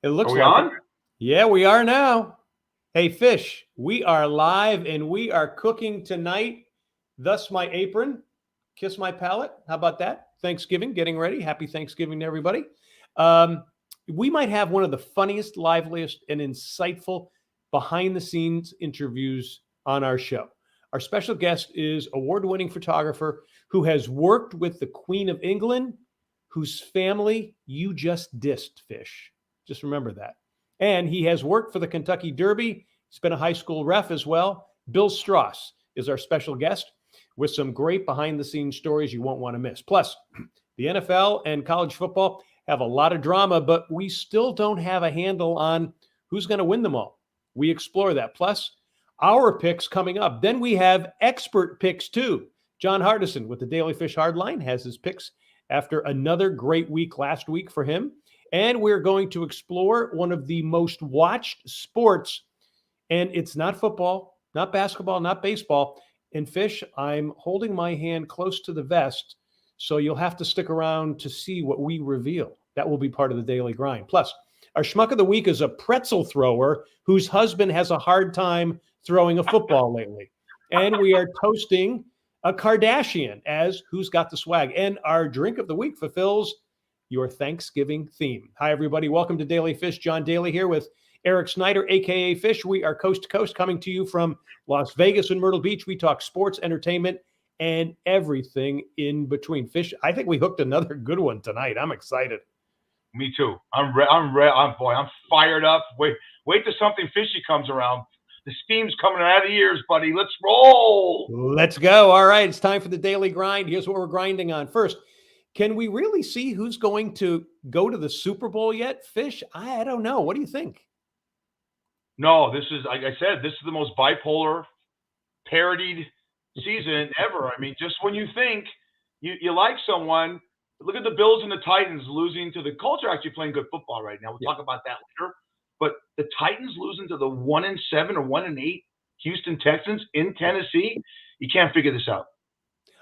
It looks Are we like on? it. Yeah, we are now. Hey, Fish, we are live and we are cooking tonight. Thus my apron. Kiss my palate. How about that? Thanksgiving, getting ready. Happy Thanksgiving to everybody. We might have one of the funniest, liveliest, and insightful behind-the-scenes interviews on our show. Our special guest is award-winning photographer who has worked with the Queen of England, whose family you just dissed, Fish. Just remember that. And he has worked for the Kentucky Derby. He's been a high school ref as well. Bill Strauss is our special guest with some great behind-the-scenes stories you won't want to miss. Plus, the NFL and college football have a lot of drama, but we still don't have a handle on who's going to win them all. We explore that. Plus, our picks coming up. Then we have expert picks too. John Hardison with the Daily Fish Hardline has his picks after another great week last week for him. And we're going to explore one of the most watched sports. And it's not football, not basketball, not baseball. And Fish, I'm holding my hand close to the vest, so you'll have to stick around to see what we reveal. That will be part of the daily grind. Plus, our schmuck of the week is a pretzel thrower whose husband has a hard time throwing a football lately. And we are toasting a Kardashian as who's got the swag. And our drink of the week fulfills your Thanksgiving theme. Hi, everybody. Welcome to Daily Fish. John Daly here with Eric Snyder, a.k.a. Fish. We are coast to coast coming to you from Las Vegas and Myrtle Beach. We talk sports, entertainment, and everything in between. Fish, I think we hooked another good one tonight. I'm excited. Me too. I'm fired up. Wait till something fishy comes around. The steam's coming out of the ears, buddy. Let's roll. Let's go. All right. It's time for the daily grind. Here's what we're grinding on. First, can we really see who's going to go to the Super Bowl yet? Fish, I don't know. What do you think? No, this is, like I said, this is the most bipolar, parodied season ever. I mean, just when you think you like someone, look at the Bills and the Titans losing to the Colts are actually playing good football right now. We'll talk about that later. But the Titans losing to the 1-7 or 1-8 Houston Texans in Tennessee, you can't figure this out.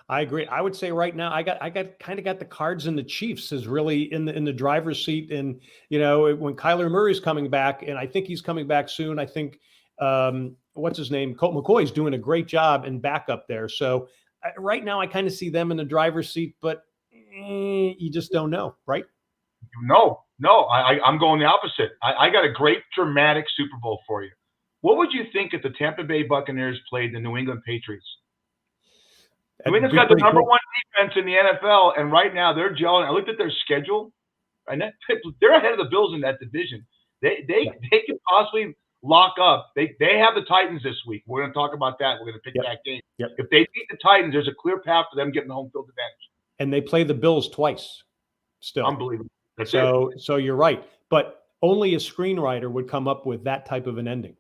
I agree. I would say right now, I got kind of got the Cards and the Chiefs is really in the driver's seat. And you know, when Kyler Murray's coming back, and I think he's coming back soon. I think what's his name, Colt McCoy is doing a great job in backup there. So right now, I kind of see them in the driver's seat, but you just don't know, right? No, I'm going the opposite. I got a great dramatic Super Bowl for you. What would you think if the Tampa Bay Buccaneers played the New England Patriots? New England's got the number one defense in the NFL, and right now they're gelling. I looked at their schedule, and they're ahead of the Bills in that division. They could possibly lock up. They have the Titans this week. We're going to talk about that. We're going to pick that game. Yep. If they beat the Titans, there's a clear path for them getting the home field advantage. And they play the Bills twice. Still unbelievable. So you're right, but only a screenwriter would come up with that type of an ending.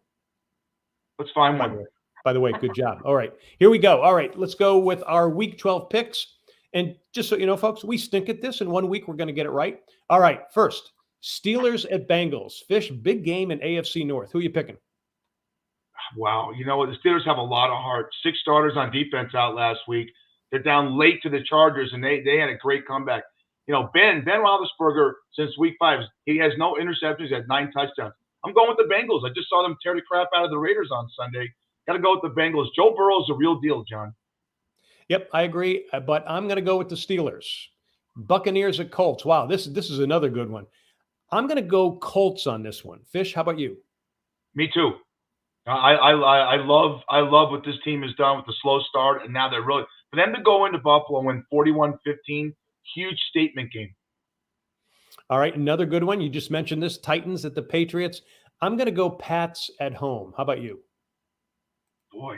Let's find one. By the way, good job. All right, here we go. All right, let's go with our Week 12 picks. And just so you know, folks, we stink at this. In 1 week, we're going to get it right. All right, first, Steelers at Bengals. Fish, big game in AFC North. Who are you picking? Wow, you know what? The Steelers have a lot of heart. 6 starters on defense out last week. They're down late to the Chargers, and they had a great comeback. You know, Ben Roethlisberger, since week 5, he has no interceptions. He has 9 touchdowns. I'm going with the Bengals. I just saw them tear the crap out of the Raiders on Sunday. Got to go with the Bengals. Joe Burrow's the real deal, John. Yep, I agree, but I'm going to go with the Steelers. Buccaneers at Colts. Wow, this is another good one. I'm going to go Colts on this one. Fish, how about you? Me too. I love what this team has done with the slow start, and now they're really – for them to go into Buffalo and win 41-15, huge statement game. All right, another good one. You just mentioned this, Titans at the Patriots. I'm going to go Pats at home. How about you? Boy,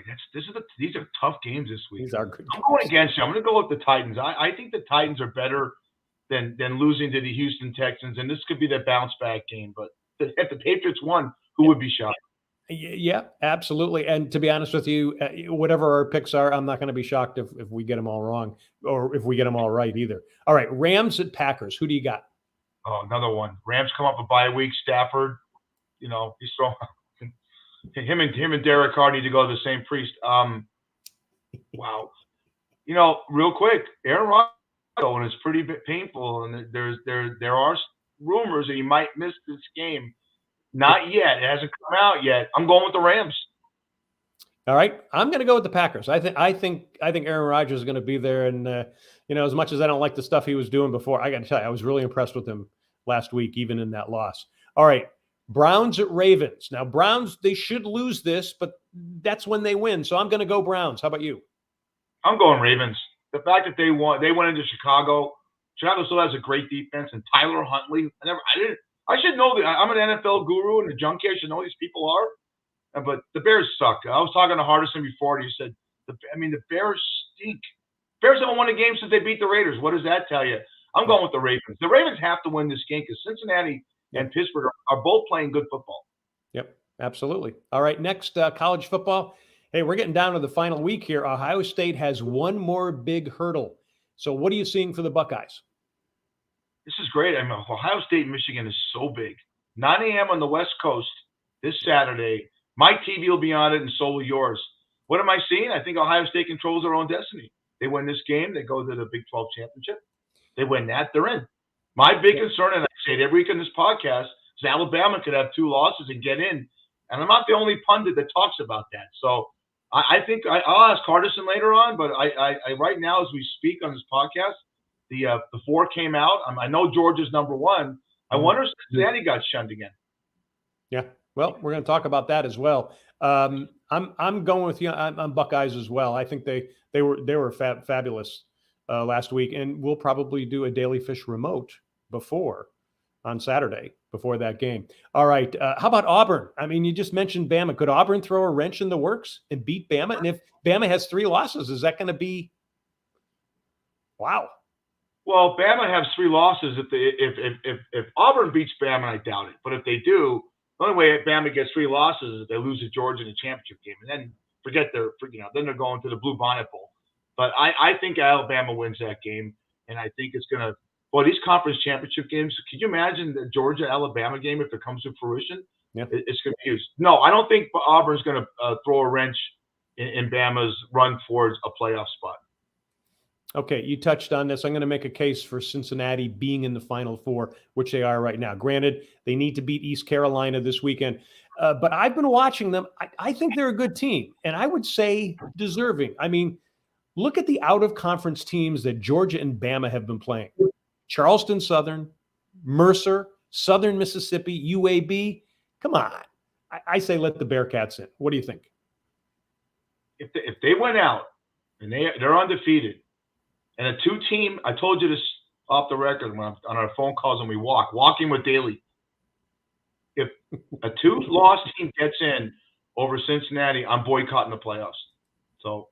these are tough games this week. These are good games. I'm going against you. I'm going to go with the Titans. I think the Titans are better than losing to the Houston Texans, and this could be their bounce back game. But if the Patriots won, who would be shocked? Yeah, absolutely. And to be honest with you, whatever our picks are, I'm not going to be shocked if we get them all wrong or if we get them all right either. All right, Rams at Packers. Who do you got? Oh, another one. Rams come up a bye week. Stafford, you know, he's throwing. Him and Derek Carr need to go to the same priest. Wow. You know, real quick, Aaron Rodgers is pretty painful, and there are rumors that he might miss this game. Not yet. It hasn't come out yet. I'm going with the Rams. All right, I'm going to go with the Packers. I think Aaron Rodgers is going to be there, and as much as I don't like the stuff he was doing before, I got to tell you, I was really impressed with him last week, even in that loss. All right, Browns at Ravens. Now, Browns, they should lose this, but that's when they win. So I'm going to go Browns. How about you? I'm going Ravens. The fact that they went into Chicago. Chicago still has a great defense, and Tyler Huntley. I should know that. I'm an NFL guru and a junkie. I should know these people are. But the Bears suck. I was talking to Hardison before, and he said, the Bears stink. Bears haven't won a game since they beat the Raiders. What does that tell you? I'm going with the Ravens. The Ravens have to win this game because Cincinnati and Pittsburgh are both playing good football. Yep, absolutely. All right, next, college football. Hey, we're getting down to the final week here. Ohio State has one more big hurdle. So what are you seeing for the Buckeyes? This is great. Ohio State, Michigan is so big. 9 a.m. on the West Coast this Saturday. My TV will be on it, and so will yours. What am I seeing? I think Ohio State controls their own destiny. They win this game, they go to the Big 12 championship. They win that, they're in. My big concern, and I say it every week on this podcast, is Alabama could have 2 losses and get in. And I'm not the only pundit that talks about that. So I think I'll ask Hardison later on, but I right now as we speak on this podcast, the 4 came out. I know Georgia's number 1. I wonder if Cincinnati got shunned again. Yeah. Well, we're going to talk about that as well. I'm going with you. I'm Buckeyes as well. I think they were fabulous last week, and we'll probably do a Daily Fish remote on Saturday before that game. All right. How about Auburn? I mean, you just mentioned Bama. Could Auburn throw a wrench in the works and beat Bama? And if Bama has 3 losses, is that going to be wow? Well, Bama has 3 losses. If Auburn beats Bama, I doubt it. But if they do. The only way Bama gets 3 losses is if they lose to Georgia in the championship game, and then then they're going to the Blue Bonnet Bowl. But I think Alabama wins that game, and I think it's gonna. Well, these conference championship games. Could you imagine the Georgia-Alabama game if it comes to fruition? Yeah. It's gonna be huge. No, I don't think Auburn's gonna throw a wrench in Bama's run towards a playoff spot. Okay, you touched on this. I'm going to make a case for Cincinnati being in the Final Four, which they are right now. Granted, they need to beat East Carolina this weekend. But I've been watching them. I think they're a good team, and I would say deserving. I mean, look at the out-of-conference teams that Georgia and Bama have been playing. Charleston Southern, Mercer, Southern Mississippi, UAB. Come on. I say let the Bearcats in. What do you think? If they went out and they're undefeated, and a 2-team, I told you this off the record on our phone calls when we walking with Daly. If a 2-loss team gets in over Cincinnati, I'm boycotting the playoffs. So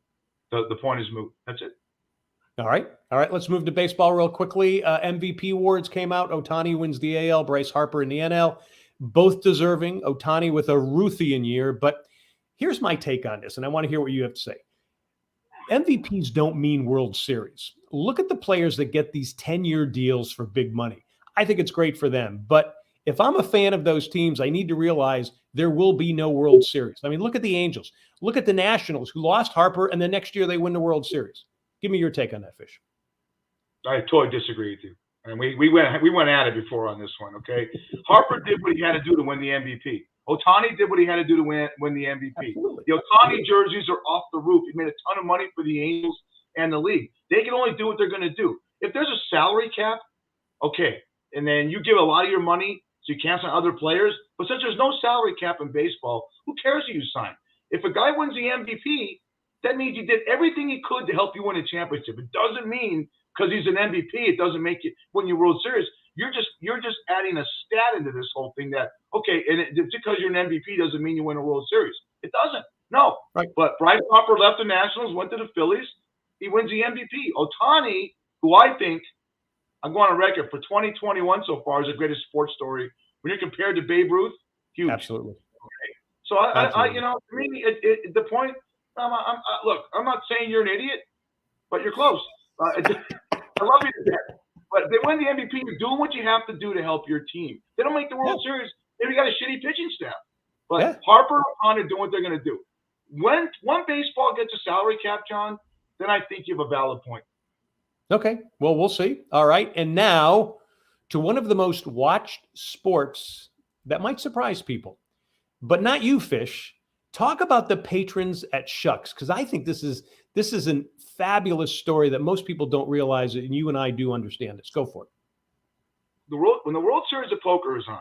the point is moot. That's it. All right. Let's move to baseball real quickly. MVP awards came out. Ohtani wins the AL, Bryce Harper in the NL. Both deserving. Ohtani with a Ruthian year. But here's my take on this, and I want to hear what you have to say. MVPs don't mean World Series. Look at the players that get these 10-year deals for big money. I think it's great for them. But if I'm a fan of those teams, I need to realize there will be no World Series. I mean, look at the Angels. Look at the Nationals, who lost Harper, and the next year they win the World Series. Give me your take on that, Fish. I totally disagree with you. And we went at it before on this one, okay? Harper did what he had to do to win the MVP. Ohtani did what he had to do to win the MVP. Absolutely. The Ohtani jerseys are off the roof. He made a ton of money for the Angels and the league. They can only do what they're going to do. If there's a salary cap, okay, and then you give a lot of your money so you can't sign other players. But since there's no salary cap in baseball, who cares who you sign? If a guy wins the MVP, that means he did everything he could to help you win a championship. It doesn't mean because he's an MVP, it doesn't make you win your World Series. You're just adding a stat into this whole thing that, okay, and just because you're an MVP doesn't mean you win a World Series. It doesn't. No. Right. But Bryce Harper left the Nationals, went to the Phillies. He wins the MVP. Ohtani, who I think, I'm going on record, for 2021 so far is the greatest sports story. When you're compared to Babe Ruth, huge. Absolutely. Okay. So, I to me, the point, look, I'm not saying you're an idiot, but you're close. I love you to death. But they win the MVP. You're doing what you have to do to help your team. They don't make the World Series. Maybe got a shitty pitching staff. But Harper and Ohtani are doing what they're going to do. When baseball gets a salary cap, John, then I think you have a valid point. Okay. Well, we'll see. All right. And now to one of the most watched sports that might surprise people, but not you, Fish. Talk about the patrons at Shucks, because I think this is a fabulous story that most people don't realize, and you and I do understand this. Go for it. When the World Series of Poker is on,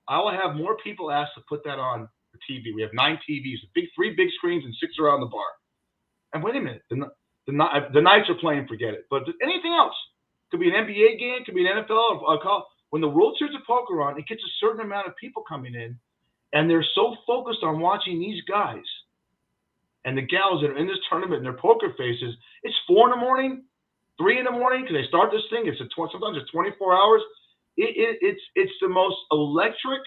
I will have more people asked to put that on the TV. We have 9 TVs, three big screens, and 6 around the bar. And wait a minute, the Knights are playing, forget it. But anything else, could be an NBA game, could be an NFL or call. When the World Series of Poker on, it gets a certain amount of people coming in, and they're so focused on watching these guys and the gals that are in this tournament and their poker faces. It's 4 a.m, 3 a.m, because they start this thing. Sometimes it's 24 hours. It's the most electric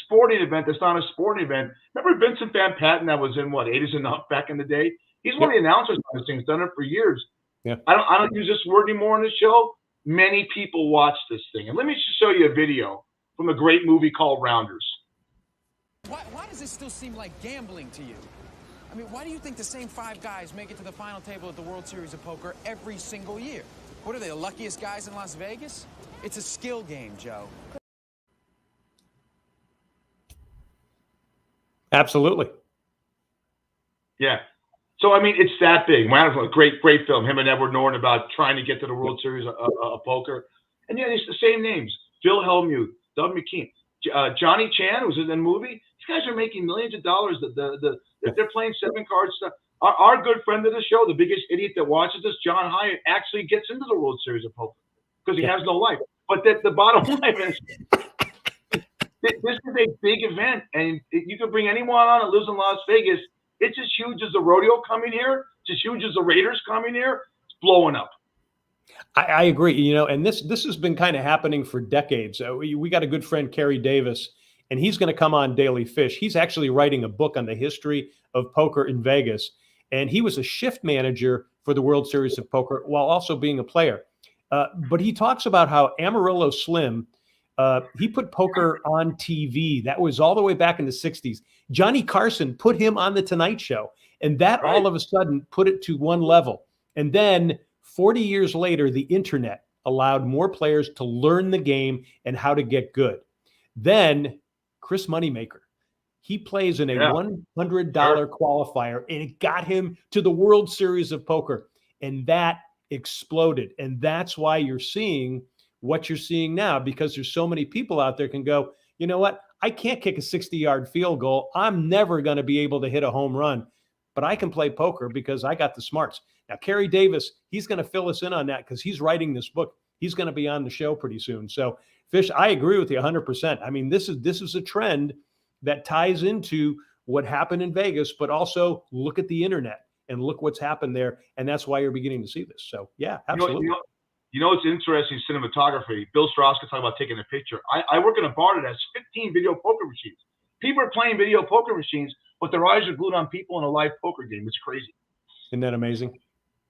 sporting event that's not a sporting event. Remember Vincent Van Patten that was in Eight Is Enough back in the day? He's one of the announcers on this thing. He's done it for years. Yeah. I don't use this word anymore on the show. Many people watch this thing. And let me just show you a video from a great movie called Rounders. Why does this still seem like gambling to you? I mean, why do you think the same 5 guys make it to the final table at the World Series of Poker every single year? What are they, the luckiest guys in Las Vegas? It's a skill game, Joe. Absolutely. Yeah. So, I mean, it's that big. Wonderful. Great film. Him and Edward Norton about trying to get to the World Series of Poker. And yeah, it's the same names. Phil Hellmuth, Doug McKean, Johnny Chan, who's in the movie. These guys are making millions of dollars. They're playing 7-card stuff. Our good friend of the show, the biggest idiot that watches this, John Hyatt, actually gets into the World Series of Poker because he has no life. But the bottom line is, this is a big event, and you can bring anyone on that lives in Las Vegas. It's as huge as the rodeo coming here. It's as huge as the Raiders coming here. It's blowing up. I agree. And this has been kind of happening for decades. We got a good friend, Kerry Davis, and he's going to come on Daily Fish. He's actually writing a book on the history of poker in Vegas, and he was a shift manager for the World Series of Poker while also being a player. But he talks about how Amarillo Slim, he put poker on TV. That was all the way back in the 60s. Johnny Carson put him on The Tonight Show, and that all of a sudden put it to one level. And then 40 years later, the internet allowed more players to learn the game and how to get good. Then Chris Moneymaker, he plays in a $100 qualifier, and it got him to the World Series of Poker. And that exploded. And that's why you're seeing what you're seeing now, because there's so many people out there can go, you know what? I can't kick a 60-yard field goal. I'm never going to be able to hit a home run, but I can play poker because I got the smarts. Now, Kerry Davis, he's going to fill us in on that because he's writing this book. He's going to be on the show pretty soon. So, Fish, I agree with you 100%. I mean, this is a trend that ties into what happened in Vegas, but also look at the internet and look what's happened there. And that's why you're beginning to see this. So, yeah, absolutely. You know what's interesting, cinematography. Bill Strauss can talk about taking a picture. I work in a bar that has 15 video poker machines. People are playing video poker machines, but their eyes are glued on people in a live poker game. It's crazy. Isn't that amazing?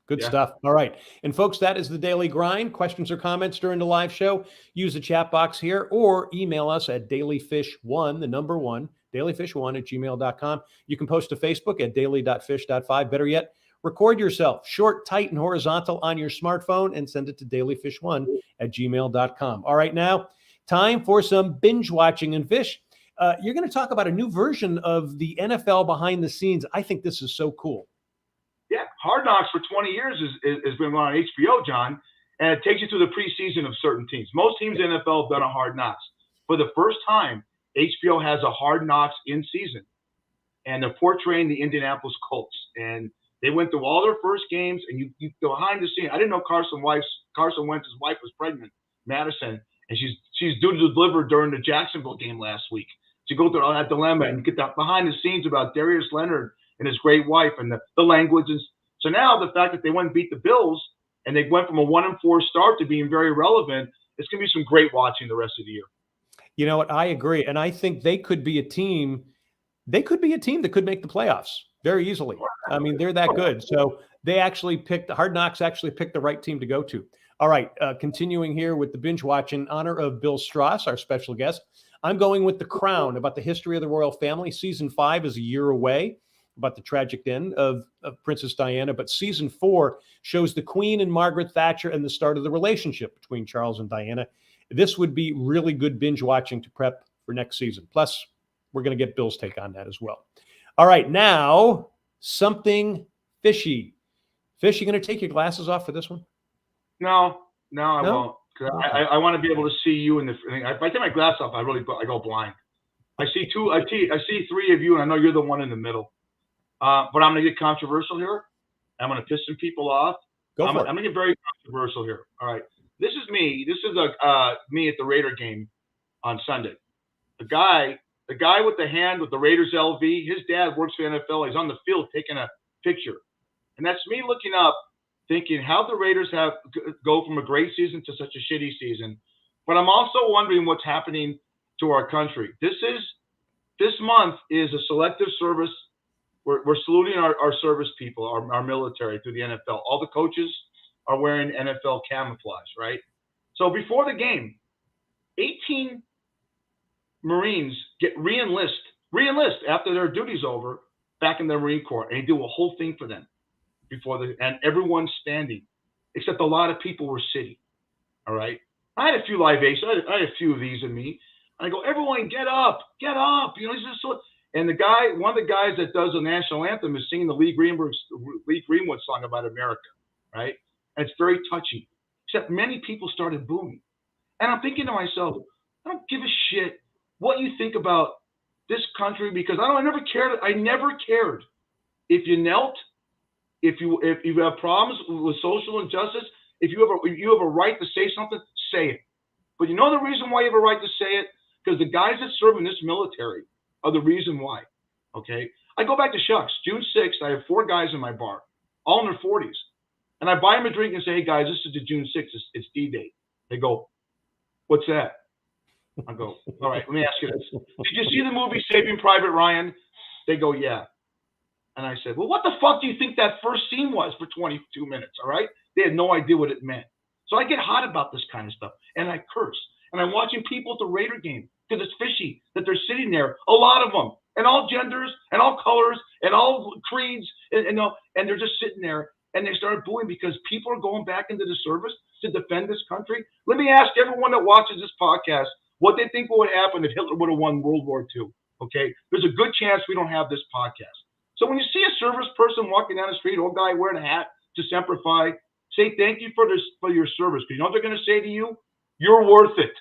Good stuff. All right. And folks, that is the Daily Grind. Questions or comments during the live show, use the chat box here or email us at dailyfish1, the number 1, dailyfish1@gmail.com. You can post to Facebook at daily.fish.5. Better yet, record yourself, short, tight, and horizontal on your smartphone and send it to dailyfish1@gmail.com. All right, now, time for some binge watching. And Fish, you're going to talk about a new version of the NFL behind the scenes. I think this is so cool. Yeah, Hard Knocks for 20 years has been on HBO, John, and it takes you through the preseason of certain teams. Most teams in the NFL have done a Hard Knocks. For the first time, HBO has a Hard Knocks in season, and they're portraying the Indianapolis Colts. And they went through all their first games, and you go behind the scene. I didn't know Carson Wentz's wife was pregnant, Madison, and she's due to deliver during the Jacksonville game last week. So you go through all that dilemma and get that behind the scenes about Darius Leonard and his great wife and the languages. So now the fact that they went and beat the Bills and they went from a 1-4 start to being very relevant, it's going to be some great watching the rest of the year. You know what? I agree. And I think they could be a team. They could be a team that could make the playoffs very easily. I mean, they're that good. So they actually Hard Knocks actually picked the right team to go to. All right. Continuing here with the binge watch in honor of Bill Strauss, our special guest. I'm going with The Crown, about the history of the royal family. Season 5 is a year away. about the tragic end of Princess Diana. But season 4 shows the Queen and Margaret Thatcher and the start of the relationship between Charles and Diana. This would be really good binge watching to prep for next season. Plus, we're going to get Bill's take on that as well. All right, now something fishy. Fish, you going to take your glasses off for this one? No, I won't. I want to be able to see you in the. If I take my glass off, I go blind. I see 3 of you, and I know you're the one in the middle. But I'm going to get controversial here. I'm going to piss some people off. I'm going to get very controversial here. All right. This is me. This is me at the Raider game on Sunday. The guy with the hand with the Raiders LV, his dad works for the NFL. He's on the field taking a picture. And that's me looking up, thinking how the Raiders go from a great season to such a shitty season. But I'm also wondering what's happening to our country. This month is a selective service. We're saluting our service people, our military through the NFL. All the coaches are wearing NFL camouflage, right? So before the game, 18 Marines get re-enlist after their duty's over back in the Marine Corps, and they do a whole thing for them and everyone's standing, except a lot of people were sitting. All right. I had a few libations. I had a few of these in me. And I go, everyone, get up. You know, and one of the guys that does the national anthem is singing the Lee Greenwood song about America, right? And it's very touching. Except many people started booing, and I'm thinking to myself, I don't give a shit what you think about this country because I never cared. I never cared if you knelt. If you have problems with social injustice, if you have a right to say something, say it. But you know the reason why you have a right to say it? Because the guys that serve in this military are the reason why. Okay? I go back to Shucks. June 6th, I have 4 guys in my bar, all in their 40s. And I buy them a drink and say, hey, guys, this is the June 6th. It's D-Day. They go, what's that? I go, all right, let me ask you this. Did you see the movie Saving Private Ryan? They go, yeah. And I said, well, what the fuck do you think that first scene was for 22 minutes, all right? They had no idea what it meant. So I get hot about this kind of stuff, and I curse. And I'm watching people at the Raider game because it's fishy that they're sitting there, a lot of them, and all genders, and all colors, and all creeds, and they're just sitting there, and they started booing because people are going back into the service to defend this country. Let me ask everyone that watches this podcast what they think would happen if Hitler would have won World War II, okay? There's a good chance we don't have this podcast. So when you see a service person walking down the street, old guy wearing a hat to Semper Fi, say thank you for your service. Because you know what they're going to say to you? You're worth it.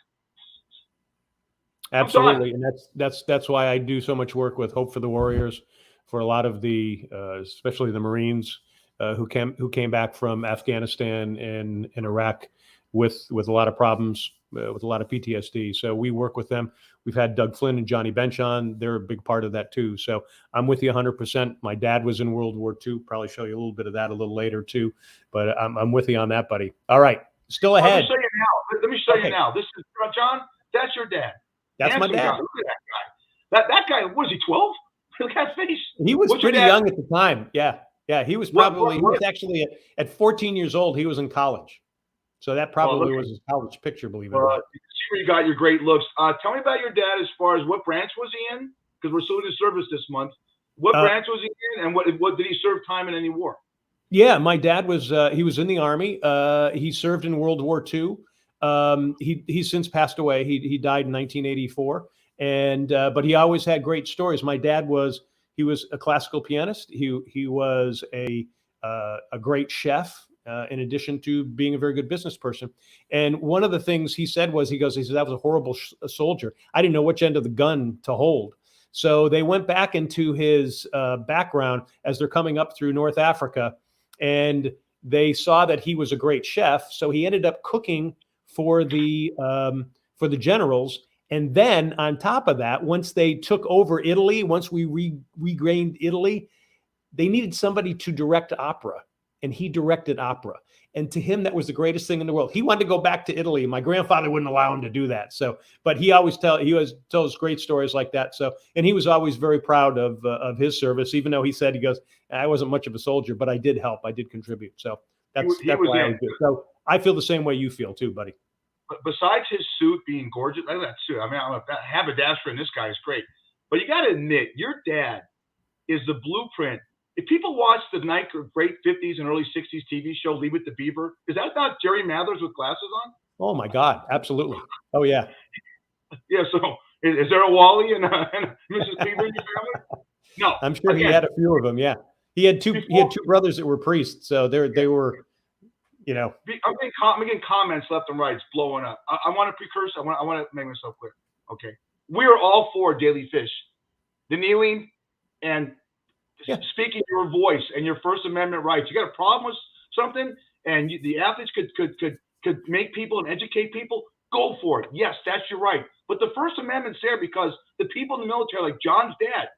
Absolutely, and that's why I do so much work with Hope for the Warriors, for a lot of the, especially the Marines who came back from Afghanistan and Iraq with a lot of problems, with a lot of PTSD. So we work with them. We've had Doug Flynn and Johnny Bench on. They're a big part of that too. So I'm with you 100%. My dad was in World War II. Probably show you a little bit of that a little later too. But I'm with you on that, buddy. All right, still ahead. Let me show you now. This is John. That's your dad. That's my dad. Look at that guy. That guy, what is he, 12? Look at that face. He was pretty young at the time. Yeah. He was probably, he was actually at 14 years old, he was in college. So that probably was his college picture, believe it or not. You see where you got your great looks. Tell me about your dad as far as what branch was he in? Because we're saluting service this month. What branch was he in, and what did he serve time in any war? Yeah, my dad was he was in the Army. He served in World War II. He's since passed away. He died in 1984. But he always had great stories. My dad was a classical pianist. He was a great chef. In addition to being a very good business person. And one of the things he said was, he said, that was a horrible soldier. I didn't know which end of the gun to hold. So they went back into his background as they're coming up through North Africa, and they saw that he was a great chef. So he ended up cooking for the generals. And then on top of that, once they took over Italy, once we regained Italy, they needed somebody to direct opera. And he directed opera. And to him, that was the greatest thing in the world. He wanted to go back to Italy. My grandfather wouldn't allow him to do that. So, but he always tells great stories like that. So, and he was always very proud of his service, even though he goes, I wasn't much of a soldier, but I did help. I did contribute. So that's why I was good. So I feel the same way you feel too, buddy. But besides his suit being gorgeous, I love that suit. I mean, I'm a haberdasher, and this guy is great. But you got to admit, your dad is the blueprint. If people watch the great 50s and early 60s TV show Leave It to Beaver, is that not Jerry Mathers with glasses on? Oh my God, absolutely. Oh yeah. Yeah. So is there a Wally and Mrs. Beaver in your family? No. I'm sure he had a few of them. Yeah. He had two brothers that were priests, so they were, you know. I'm getting comments left and right. It's blowing up. I want to precursor. I want to make myself clear. Okay. We are all for Daly Fish. The kneeling and speaking your voice and your First Amendment rights. You got a problem with something, and the athletes could make people and educate people. Go for it. Yes, that's your right. But the First Amendment's there because the people in the military, like John's dad,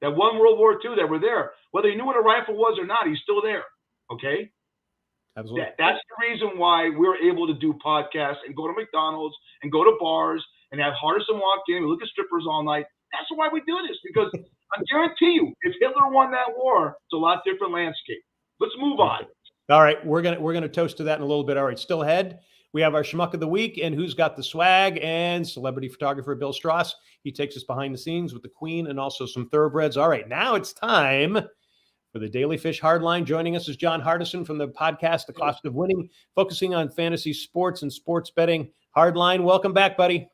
that won World War II, that were there, whether he knew what a rifle was or not, he's still there. Okay. Absolutely. That's the reason why we're able to do podcasts and go to McDonald's and go to bars and have Hardison walk in. We look at strippers all night. That's why we do this, because I guarantee you, if Hitler won that war, it's a lot different landscape. Let's move on. All right, we're gonna toast to that in a little bit. All right, still ahead. We have our schmuck of the week and who's got the swag, and celebrity photographer Bill Strauss. He takes us behind the scenes with the Queen and also some thoroughbreds. All right, now it's time for the Daily Fish Hardline. Joining us is John Hardison from the podcast The Cost of Winning, focusing on fantasy sports and sports betting. Hardline, welcome back, buddy.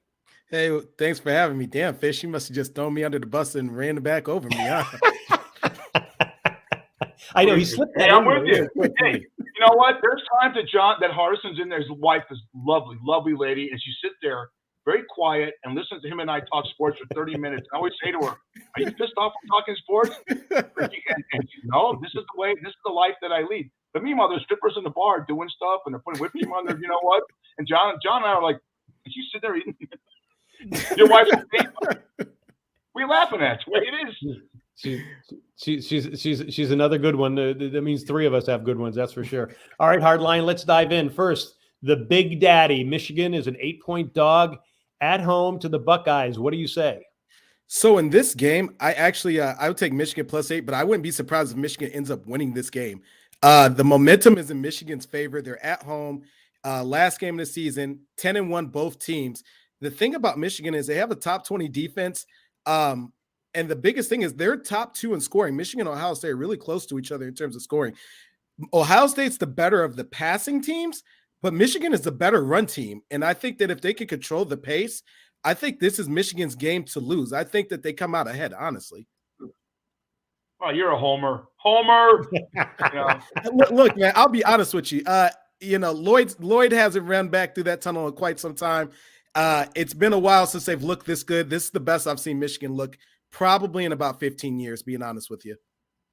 Hey, thanks for having me. Damn, Fish, you must have just thrown me under the bus and ran it back over me, huh? I know, he slipped that in. I'm with you. Hey, you know what? There's times that Hardison's in there. His wife is lovely, lovely lady, and she sits there very quiet and listens to him and I talk sports for 30 minutes. I always say to her, "Are you pissed off from talking sports?" And no, this is the way. This is the life that I lead. But meanwhile, there's strippers in the bar doing stuff, and they're putting whipped cream on there. You know what? And John and I are like, "Did you sit there eating?" Your wife's we're laughing at the way it is. She's another good one. That means three of us have good ones. That's for sure. All right, Hardline. Let's dive in. First, the Big Daddy. Michigan is an 8-point dog at home to the Buckeyes. What do you say? So in this game, I actually I would take Michigan +8, but I wouldn't be surprised if Michigan ends up winning this game. The momentum is in Michigan's favor. They're at home. Last game of the season, 10-1 both teams. The thing about Michigan is they have a top 20 defense. And the biggest thing is they're top 2 in scoring. Michigan and Ohio State are really close to each other in terms of scoring. Ohio State's the better of the passing teams, but Michigan is the better run team. And I think that if they can control the pace, I think this is Michigan's game to lose. I think that they come out ahead, honestly. Oh, you're a homer. Homer. Look, man, I'll be honest with you. Lloyd hasn't run back through that tunnel in quite some time. It's been a while since they've looked this good. This is the best I've seen Michigan look probably in about 15 years, being honest with you.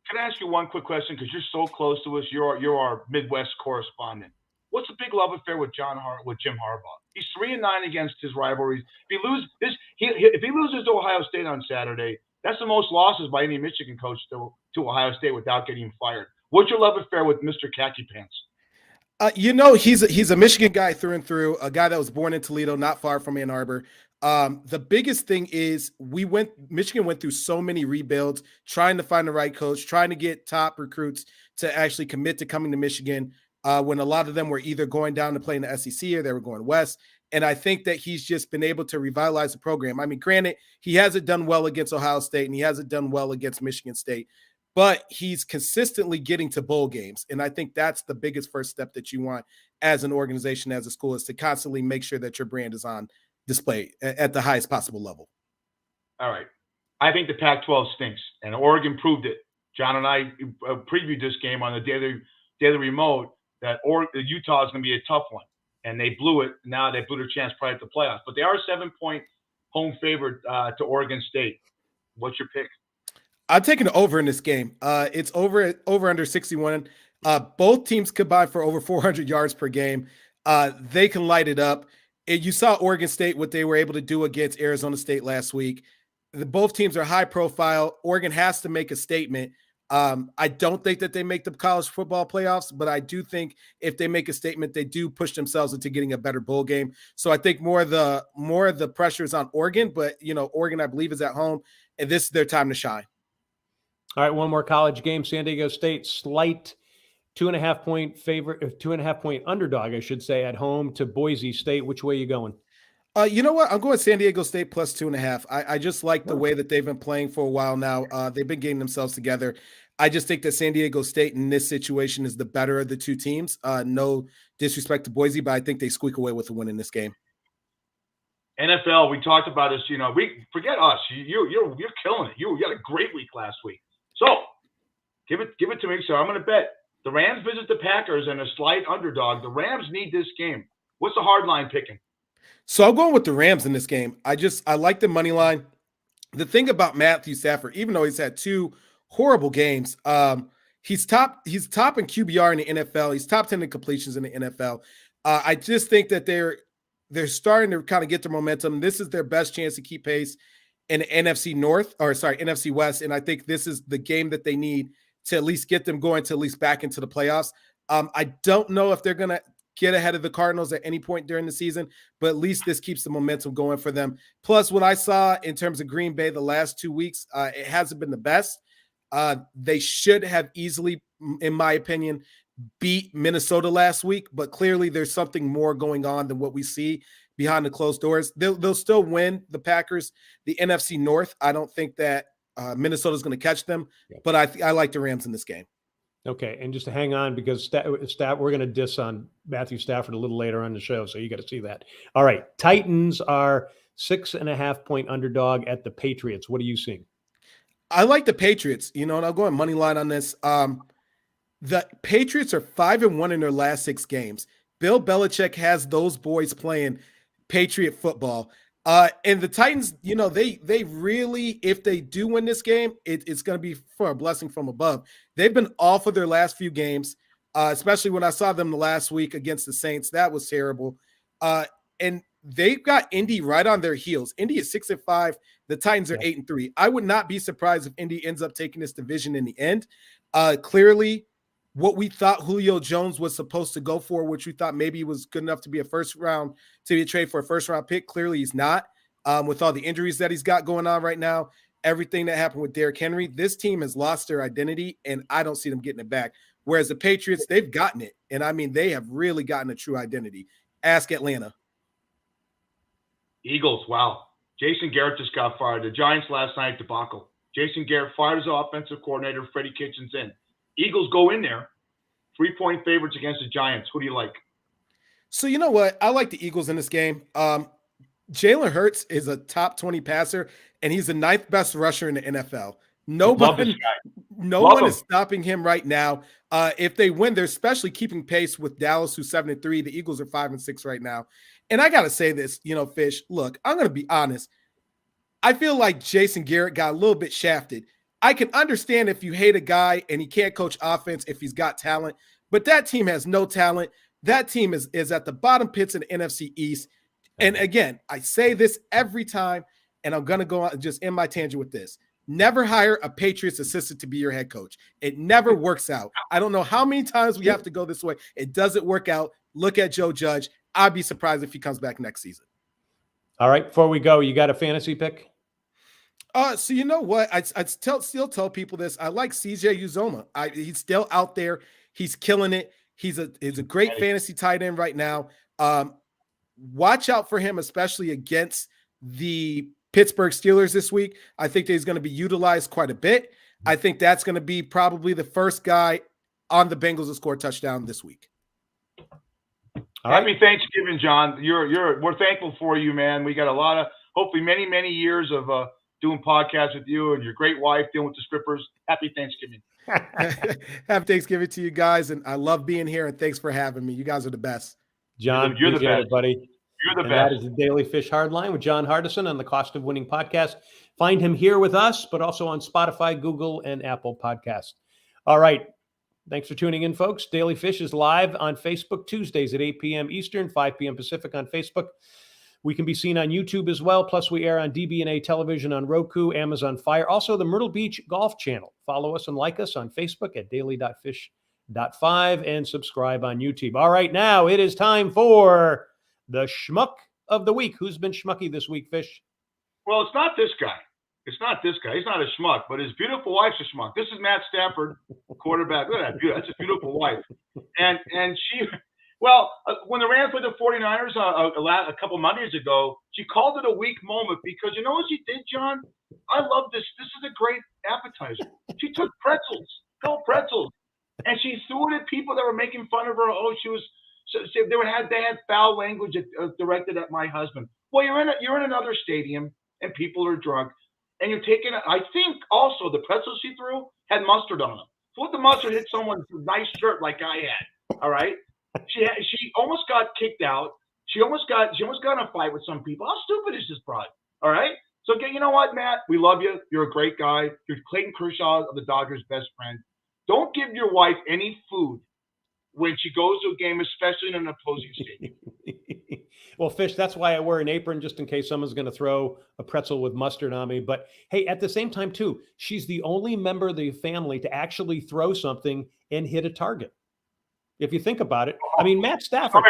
Can I ask you one quick question? Because you're so close to us. You're our Midwest correspondent. What's the big love affair with Jim Harbaugh? He's 3-9 against his rivalries. If he loses to Ohio State on Saturday, that's the most losses by any Michigan coach to Ohio State without getting fired. What's your love affair with Mr. Khaki Pants? He's a Michigan guy through and through, a guy that was born in Toledo, not far from Ann Arbor. The biggest thing is Michigan went through so many rebuilds, trying to find the right coach, trying to get top recruits to actually commit to coming to Michigan when a lot of them were either going down to play in the SEC or they were going west. And I think that he's just been able to revitalize the program. I mean, granted, he hasn't done well against Ohio State and he hasn't done well against Michigan State, but he's consistently getting to bowl games. And I think that's the biggest first step that you want as an organization, as a school, is to constantly make sure that your brand is on display at the highest possible level. All right. I think the Pac-12 stinks, and Oregon proved it. John and I previewed this game on the daily remote that Utah is going to be a tough one, and they blew it. Now they blew their chance probably at the playoffs, but they are a 7-point home favorite to Oregon State. What's your pick? I'm taking the over in this game. It's over under 61. Both teams combine for over 400 yards per game. They can light it up. You saw Oregon State, what they were able to do against Arizona State last week. Both teams are high profile. Oregon has to make a statement. I don't think that they make the college football playoffs, but I do think if they make a statement, they do push themselves into getting a better bowl game. So I think more of the pressure is on Oregon, but Oregon, I believe, is at home, and this is their time to shine. All right, one more college game. San Diego State, slight 2.5-point favorite, 2.5-point underdog, I should say, at home to Boise State. Which way are you going? You know what? I'm going San Diego State plus 2.5. I just like the way that they've been playing for a while now. They've been getting themselves together. I just think that San Diego State in this situation is the better of the two teams. No disrespect to Boise, but I think they squeak away with a win in this game. NFL, we talked about this. We forget us. You're killing it. You had a great week last week. So give it to me. So I'm going to bet the Rams visit the Packers and a slight underdog. The Rams need this game. What's the hard line picking? So I'm going with the Rams in this game. I like the money line. The thing about Matthew Stafford, even though he's had two horrible games, he's top in QBR in the NFL. He's top 10 in completions in the NFL. I just think that they're starting to kind of get their momentum. This is their best chance to keep pace in the NFC West. And I think this is the game that they need to at least get them going to at least back into the playoffs. I don't know if they're going to get ahead of the Cardinals at any point during the season, but at least this keeps the momentum going for them. Plus, what I saw in terms of Green Bay the last 2 weeks, it hasn't been the best. They should have easily, in my opinion, beat Minnesota last week, but clearly there's something more going on than what we see behind the closed doors. They'll still win the Packers, the NFC North. I don't think that Minnesota's going to catch them, but I like the Rams in this game. Okay, and just to hang on because we're going to diss on Matthew Stafford a little later on the show, so you got to see that. All right, Titans are 6.5-point underdog at the Patriots. What are you seeing? I like the Patriots, and I'll go on money line on this. The Patriots are 5-1 in their last 6 games. Bill Belichick has those boys playing Patriot football. And the Titans, they really, if they do win this game, it's going to be for a blessing from above. They've been off of their last few games, especially when I saw them the last week against the Saints. That was terrible. And they've got Indy right on their heels. Indy is 6-5. The Titans are 8-3. I would not be surprised if Indy ends up taking this division in the end. Clearly, what we thought Julio Jones was supposed to go for, which we thought maybe was good enough to be a trade for a first-round pick. Clearly, he's not. With all the injuries that he's got going on right now, everything that happened with Derrick Henry, this team has lost their identity, and I don't see them getting it back. Whereas the Patriots, they've gotten it. And, I mean, they have really gotten a true identity. Ask Atlanta. Eagles, wow. Jason Garrett just got fired. The Giants last night debacle. Jason Garrett fired his offensive coordinator, Freddie Kitchens in. Eagles go in there, 3-point favorites against the Giants. Who do you like? So you know what? I like the Eagles in this game. Jalen Hurts is a top 20 passer, and he's the 9th best rusher in the NFL. No one is stopping him right now. If they win, they're especially keeping pace with Dallas, who's 7-3. The Eagles are 5-6 right now. And I got to say this, Fish, look, I'm going to be honest. I feel like Jason Garrett got a little bit shafted. I can understand if you hate a guy and he can't coach offense if he's got talent, but that team has no talent. That team is at the bottom pits in the NFC East. And again, I say this every time, and I'm going to go on just in my tangent with this. Never hire a Patriots assistant to be your head coach. It never works out. I don't know how many times we have to go this way. It doesn't work out. Look at Joe Judge. I'd be surprised if he comes back next season. All right, before we go, you got a fantasy pick? So you know what? I still tell people this. I like CJ Uzoma. He's still out there. He's killing it. He's a great fantasy tight end right now. Watch out for him, especially against the Pittsburgh Steelers this week. I think that he's going to be utilized quite a bit. I think that's going to be probably the first guy on the Bengals to score a touchdown this week. All right. Happy Thanksgiving, John. We're thankful for you, man. We got a lot of, hopefully many years of doing podcasts with you and your great wife dealing with the strippers. Happy Thanksgiving. Happy Thanksgiving to you guys. And I love being here. And thanks for having me. You guys are the best. John, you're the best, buddy. You're the best. That is the Daily Fish Hardline with John Hardison on the Cost of Winning podcast. Find him here with us, but also on Spotify, Google, and Apple Podcasts. All right. Thanks for tuning in, folks. Daily Fish is live on Facebook Tuesdays at 8 p.m. Eastern, 5 p.m. Pacific on Facebook. We can be seen on YouTube as well. Plus, we air on DB&A Television on Roku, Amazon Fire, also the Myrtle Beach Golf Channel. Follow us and like us on Facebook at daily.fish.5 and subscribe on YouTube. All right, now it is time for the Schmuck of the Week. Who's been schmucky this week, Fish? Well, it's not this guy. He's not a schmuck, but his beautiful wife's a schmuck. This is Matt Stafford, quarterback. Look at that. That's a beautiful wife. And Well, when the Rams played the 49ers a couple Mondays ago, she called it a weak moment because you know what she did, John? I love this. This is a great appetizer. She took pretzels, and she threw it at people that were making fun of her. Oh, she was. So they had foul language directed at my husband. Well, you're in another stadium and people are drunk, and you're taking. I think also the pretzels she threw had mustard on them. So what the mustard hit someone's nice shirt like I had. All right. She almost got kicked out. She almost got in a fight with some people. How stupid is this broad? All right. So you know what, Matt? We love you. You're a great guy. You're Clayton Kershaw of the Dodgers' best friend. Don't give your wife any food when she goes to a game, especially in an opposing stadium. Well, Fish, that's why I wear an apron, just in case someone's going to throw a pretzel with mustard on me. But hey, at the same time, too, she's the only member of the family to actually throw something and hit a target. If you think about it, I mean, Matt Stafford,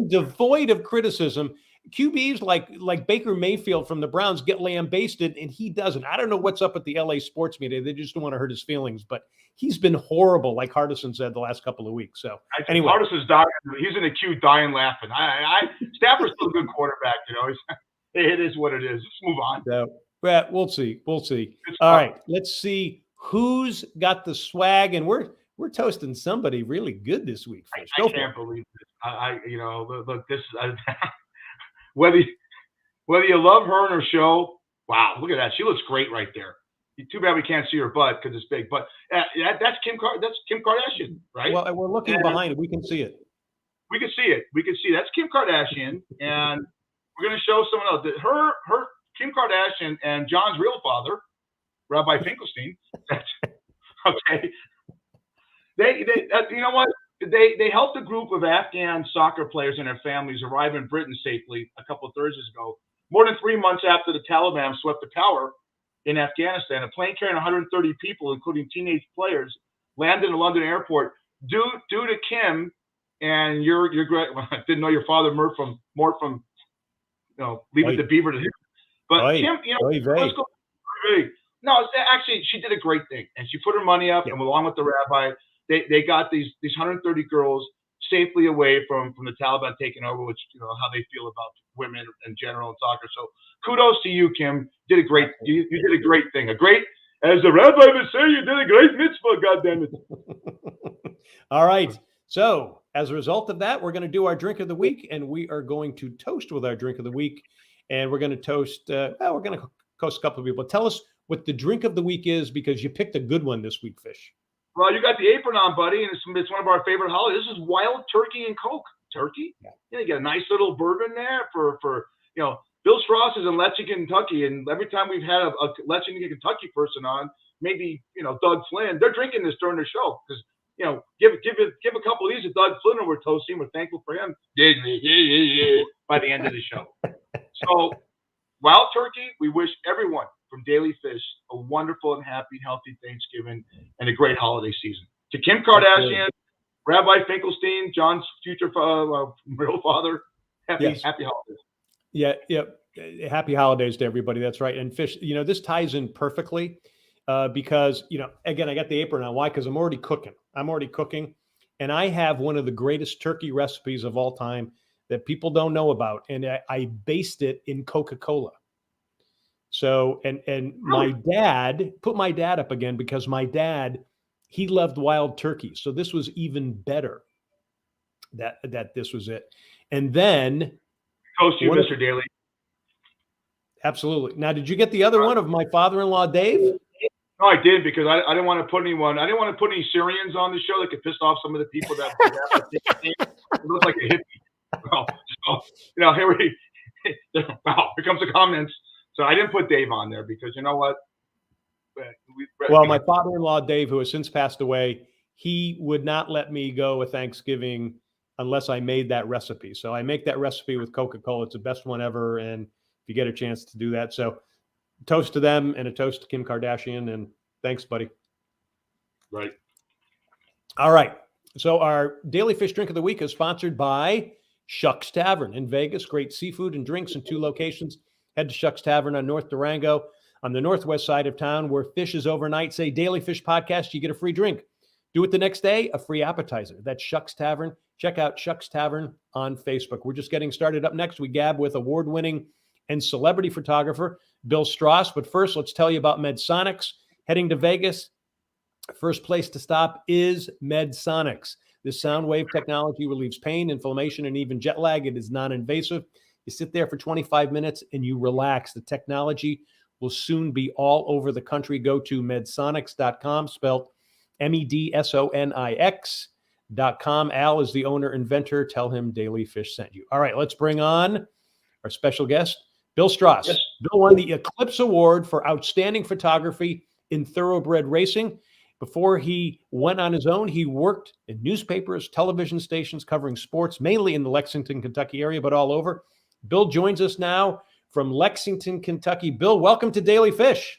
devoid of criticism. QBs like Baker Mayfield from the Browns get lambasted, and he doesn't. I don't know what's up with the LA sports media. They just don't want to hurt his feelings, but he's been horrible, like Hardison said the last couple of weeks. So anyway, Hardison's dying. He's in the queue dying laughing. Stafford's still a good quarterback, you know. It is what it is. Let's move on. So, well, we'll see. All right, let's see who's got the swag, and we're toasting somebody really good this week. I can't believe this. Look, this is whether you love her and her show. Wow, look at that. She looks great right there. Too bad we can't see her butt because it's big. But that's Kim Kardashian, right? Well, we're looking behind it. We can see it. We can see it. That's Kim Kardashian, and we're going to show someone else. Her Kim Kardashian and John's real father, Rabbi Finkelstein. Okay. They you know what? They helped a group of Afghan soccer players and their families arrive in Britain safely a couple of Thursdays ago, more than 3 months after the Taliban swept the power in Afghanistan. A plane carrying 130 people, including teenage players, landed in the London airport. Due to Kim and your great, well, I didn't know your father more from Leave It to Beaver to him. But Kim, no, actually, she did a great thing, and she put her money up, and along with the rabbi, they got these 130 girls safely away from the Taliban taking over, which how they feel about women in general in soccer. So kudos to you, Kim. You did a great thing. As the rabbi would say, you did a great mitzvah. Goddammit. All right. So as a result of that, we're going to do our drink of the week, and we are going to toast with our drink of the week, and we're going to toast. We're going to toast a couple of people. Tell us what the drink of the week is, because you picked a good one this week, Fish. Well, you got the apron on, buddy, and it's one of our favorite holidays. This is wild turkey and Coke. Turkey? Yeah, you get a nice little bourbon there for Bill Strauss is in Lexington, Kentucky, and every time we've had a Lexington, Kentucky person on, maybe Doug Flynn, they're drinking this during the show because give a couple of these to Doug Flynn, and we're toasting. We're thankful for him. By the end of the show. So, wild turkey. We wish everyone from Daly Fish a wonderful and happy, healthy Thanksgiving and a great holiday season. To Kim Kardashian, Rabbi Finkelstein, John's future real father, happy holidays. Yeah. Happy holidays to everybody. That's right. And Fish, this ties in perfectly because, again, I got the apron on. Why? Because I'm already cooking. And I have one of the greatest turkey recipes of all time that people don't know about. And I based it in Coca-Cola. So, and my dad, put my dad up again, because my dad, he loved wild turkey. So this was even better that this was it. And then. Toast you, Mr. Daly. Absolutely. Now, did you get the other one of my father-in-law, Dave? No, I did, because I didn't want to put any Syrians on the show that could piss off some of the people that it looks like a hippie. So, here comes the comments. So I didn't put Dave on there because you know what? My father-in-law, Dave, who has since passed away, he would not let me go with Thanksgiving unless I made that recipe. So I make that recipe with Coca-Cola. It's the best one ever. And if you get a chance to do that. So toast to them and a toast to Kim Kardashian. And thanks, buddy. Right. All right. So our Daily Fish Drink of the Week is sponsored by Shucks Tavern in Vegas. Great seafood and drinks in 2 locations. Head to Shucks Tavern on North Durango on the northwest side of town, where fish is overnight. Say Daily Fish Podcast, you get a free drink. Do it the next day, a free appetizer. That's Shucks Tavern check out Chuck's Tavern on Facebook. We're just getting started. Up next, we gab with award-winning and celebrity photographer Bill Strauss. But first, let's tell you about MedSonics. Heading to Vegas, first place to stop is MedSonics. This sound wave technology relieves pain, inflammation, and even jet lag. It is non-invasive. You sit there for 25 minutes and you relax. The technology will soon be all over the country. Go to medsonics.com, spelled MEDSONIX.com. Al is the owner inventor. Tell him Daly Fish sent you. All right, let's bring on our special guest, Bill Strauss. Yes. Bill won the Eclipse Award for Outstanding Photography in Thoroughbred Racing. Before he went on his own, he worked in newspapers, television stations covering sports, mainly in the Lexington, Kentucky area, but all over. Bill joins us now from Lexington, Kentucky. Bill, welcome to Daily Fish.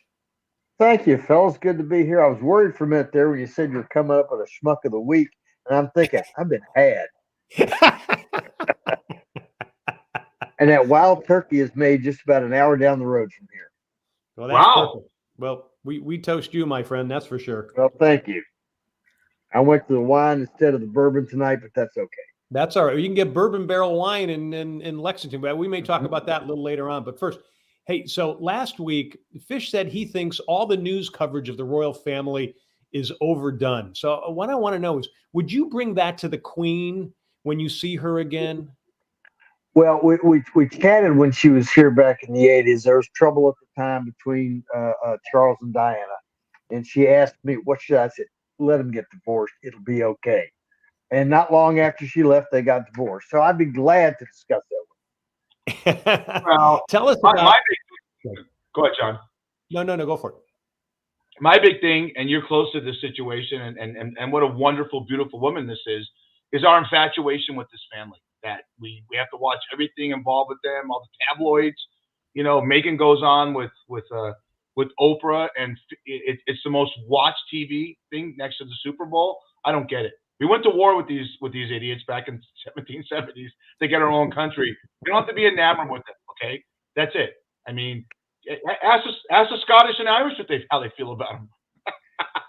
Thank you, fellas. Good to be here. I was worried for a minute there when you said you're coming up with a schmuck of the week, and I'm thinking, I've been had. And that wild turkey is made just about an hour down the road from here. Well, that's perfect. Well, we toast you, my friend. That's for sure. Well, thank you. I went to the wine instead of the bourbon tonight, but that's okay. That's all right. You can get bourbon barrel wine in Lexington, but we may talk about that a little later on. But first, hey, so last week, Fish said he thinks all the news coverage of the royal family is overdone. So what I want to know is, would you bring that to the Queen when you see her again? Well, we chatted when she was here back in the 80s. There was trouble at the time between Charles and Diana. And she asked me, what should I say? Let them get divorced. It'll be okay. And not long after she left, they got divorced. So I'd be glad to discuss that. Well, tell us about. Go ahead, John. No, go for it. My big thing, and you're close to this situation, and what a wonderful, beautiful woman this is our infatuation with this family. That we have to watch everything involved with them, all the tabloids. You know, Meghan goes on with Oprah, and it's the most watched TV thing next to the Super Bowl. I don't get it. We went to war with these idiots back in the 1770s to get our own country. We don't have to be enamored with them. Okay, that's it. I mean, ask the Scottish and Irish how they feel about them.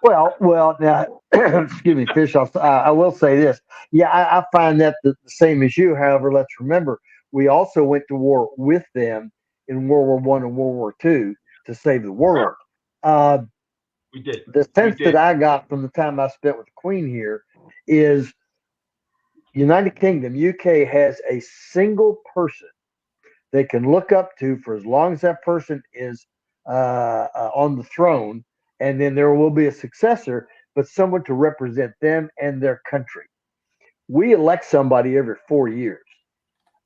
Well, now, excuse me, Fish. I will say this. Yeah, I find that the same as you. However, let's remember, we also went to war with them in World War I and World War II to save the world. We did. The sense that I got from the time I spent with the Queen here is United Kingdom, UK has a single person they can look up to for as long as that person is on the throne. And then there will be a successor, but someone to represent them and their country. We elect somebody every 4 years.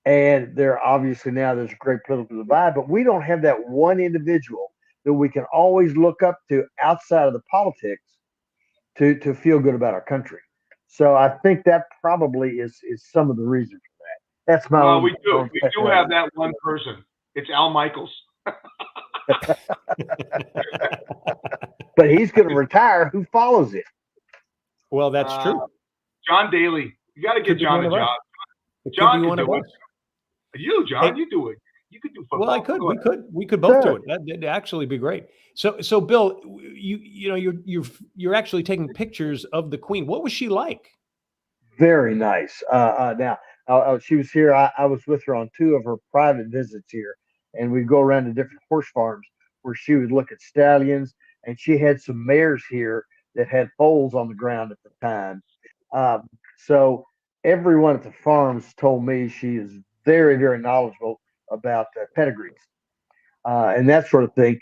And there's a great political divide, but we don't have that one individual that we can always look up to outside of the politics to feel good about our country. So I think that probably is some of the reason for that. That's my own. We do have that one person. It's Al Michaels. But he's going to retire. Who follows it? Well, that's true. John Daly. You got to get John a job. John can do it. You, John, you do it. You could do football. Well, I could. We could both do it. That'd actually be great. So Bill, you're actually taking pictures of the Queen. What was she like? Very nice. Now, she was here. I was with her on 2 of her private visits here, and we'd go around to different horse farms where she would look at stallions, and she had some mares here that had foals on the ground at the time. So everyone at the farms told me she is very, very knowledgeable about pedigrees and that sort of thing.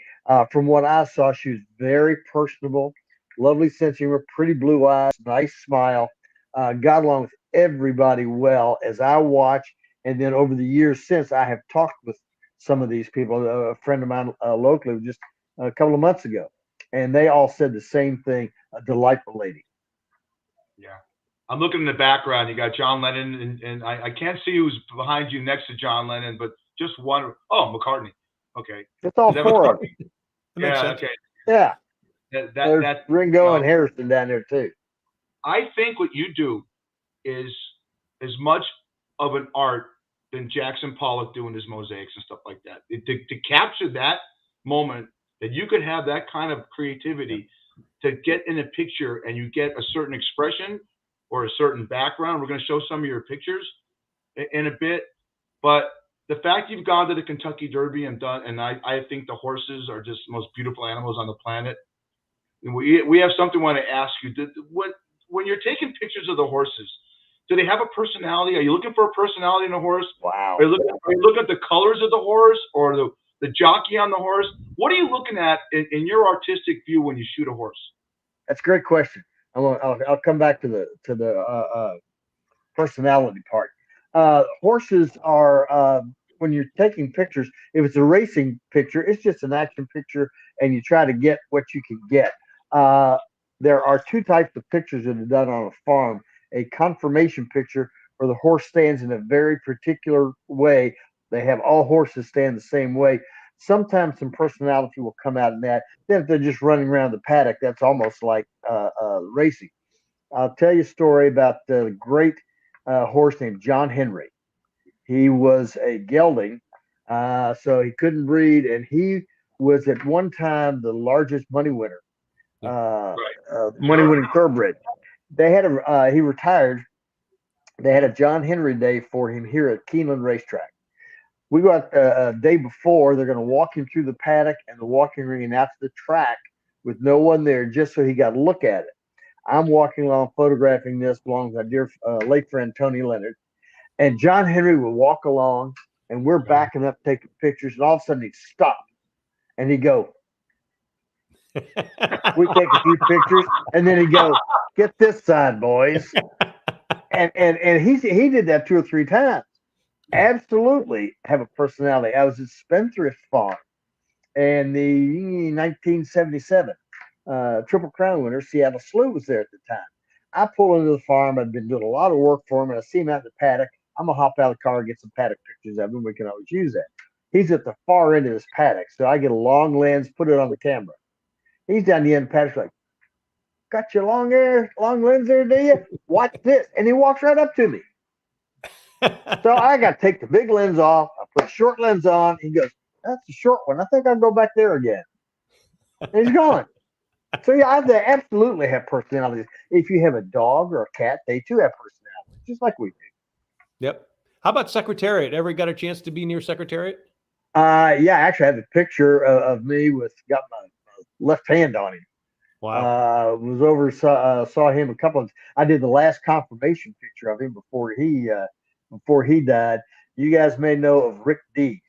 From what I saw, she was very personable, lovely sense of humor, pretty blue eyes, nice smile, got along with everybody well as I watched. And then over the years since, I have talked with some of these people. A friend of mine locally just a couple of months ago, and they all said the same thing, a delightful lady. Yeah. I'm looking in the background. You got John Lennon, and I can't see who's behind you next to John Lennon, but just one. Oh, McCartney. Okay. It's all 4 of them. Yeah. Okay. Yeah. That's Ringo and Harrison down there too. I think what you do is as much of an art than Jackson Pollock doing his mosaics and stuff like that. To capture that moment, that you could have that kind of creativity to get in a picture and you get a certain expression. or a certain background. We're going to show some of your pictures in a bit, but the fact you've gone to the Kentucky Derby and I think the horses are just the most beautiful animals on the planet. And we have something we want to ask you. When you're taking pictures of the horses, do they have a personality? Are you looking for a personality in a horse? Wow. Are you looking at the colors of the horse or the jockey on the horse? What are you looking at in your artistic view when you shoot a horse? That's a great question. I'll come back to the personality part. Horses are when you're taking pictures. If it's a racing picture, it's just an action picture, and you try to get what you can get. There are two types of pictures that are done on a farm: a conformation picture where the horse stands in a very particular way. They have all horses stand the same way. Sometimes some personality will come out in that. Then if they're just running around the paddock, that's almost like racing. I'll tell you a story about the great horse named John Henry. He was a gelding, so he couldn't breed, and he was at one time the largest money winner, money winning thoroughbred. They had he retired. They had a John Henry Day for him here at Keeneland Racetrack. We go out a day before. They're going to walk him through the paddock and the walking ring and out to the track with no one there, just so he got to look at it. I'm walking along, photographing this along with my dear late friend Tony Leonard, and John Henry would walk along, and we're backing up taking pictures, and all of a sudden he'd stop, and he'd go. We take a few pictures, and then he'd go, "Get this side, boys," and he did that 2 or 3 times. Absolutely have a personality. I was at Spendthrift Farm, and the 1977 Triple Crown winner, Seattle Slew, was there at the time. I pull into the farm. I'd been doing a lot of work for him, and I see him out in the paddock. I'm going to hop out of the car and get some paddock pictures of him. We can always use that. He's at the far end of this paddock, so I get a long lens, put it on the camera. He's down the end of the paddock, like, "Got your long lens there, do you? Watch this." And he walks right up to me. So I got to take the big lens off. I put a short lens on. He goes, "That's a short one. I think I'll go back there again." And he's gone. So yeah, they absolutely have personalities. If you have a dog or a cat, they too have personalities, just like we do. Yep. How about Secretariat? Ever got a chance to be near Secretariat? Yeah, actually, I have a picture of me with got my left hand on him. Wow. Was over saw him a couple of. I did the last confirmation picture of him before he died. You guys may know of Rick Dees.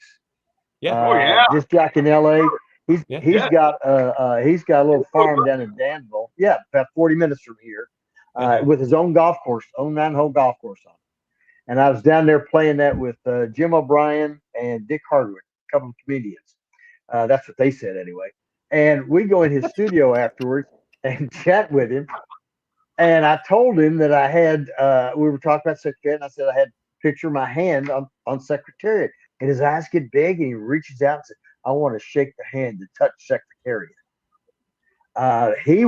Yeah. This jock in L.A. He's got a little farm down in Danville. Yeah, about 40 minutes from here, with his own golf course, own 9-hole golf course on it. And I was down there playing that with Jim O'Brien and Dick Hardwick, a couple of comedians. That's what they said anyway. And we go in his studio afterwards and chat with him. And I told him that I had, we were talking about Secretariat, and I said I had a picture of my hand on Secretariat. And his eyes get big, and he reaches out and says, "I want to shake the hand to touch Secretariat." He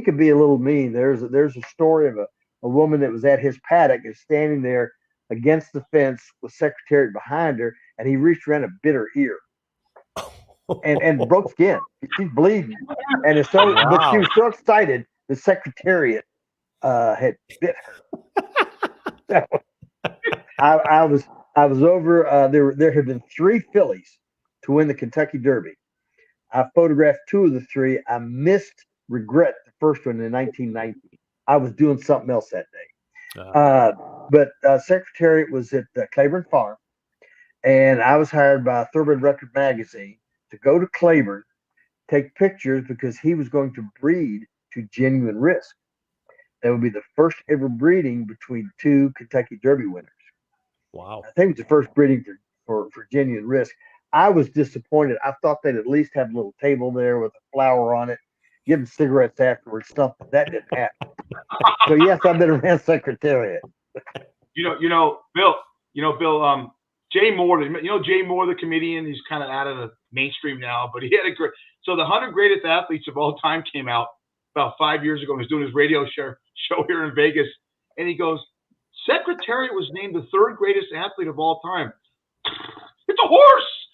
could be a little mean. There's a story of a woman that was at his paddock and standing there against the fence with Secretariat behind her, and he reached around and bit her ear. And broke skin. She's bleeding, and it's so. Wow. But she was so excited the Secretariat had bit her. I was over. There had been 3 Phillies to win the Kentucky Derby. I photographed 2 of the 3. I regret the first one in 1990. I was doing something else that day. But Secretariat was at Claiborne Farm, and I was hired by Thoroughbred Record Magazine to go to Claiborne, take pictures, because he was going to breed to Genuine Risk. That would be the first ever breeding between 2 Kentucky Derby winners. Wow. I think it was the first breeding for Genuine Risk. I was disappointed. I thought they'd at least have a little table there with a flower on it, give them cigarettes afterwards, something. That didn't happen. So yes, I've been around Secretariat. Bill, Jay Moore, Jay Moore, the comedian, he's kind of out of the mainstream now, but he had so the 100 Greatest Athletes of All Time came out about 5 years ago. He was doing his radio show here in Vegas, and he goes, "Secretariat was named the 3rd greatest athlete of all time." It's a horse,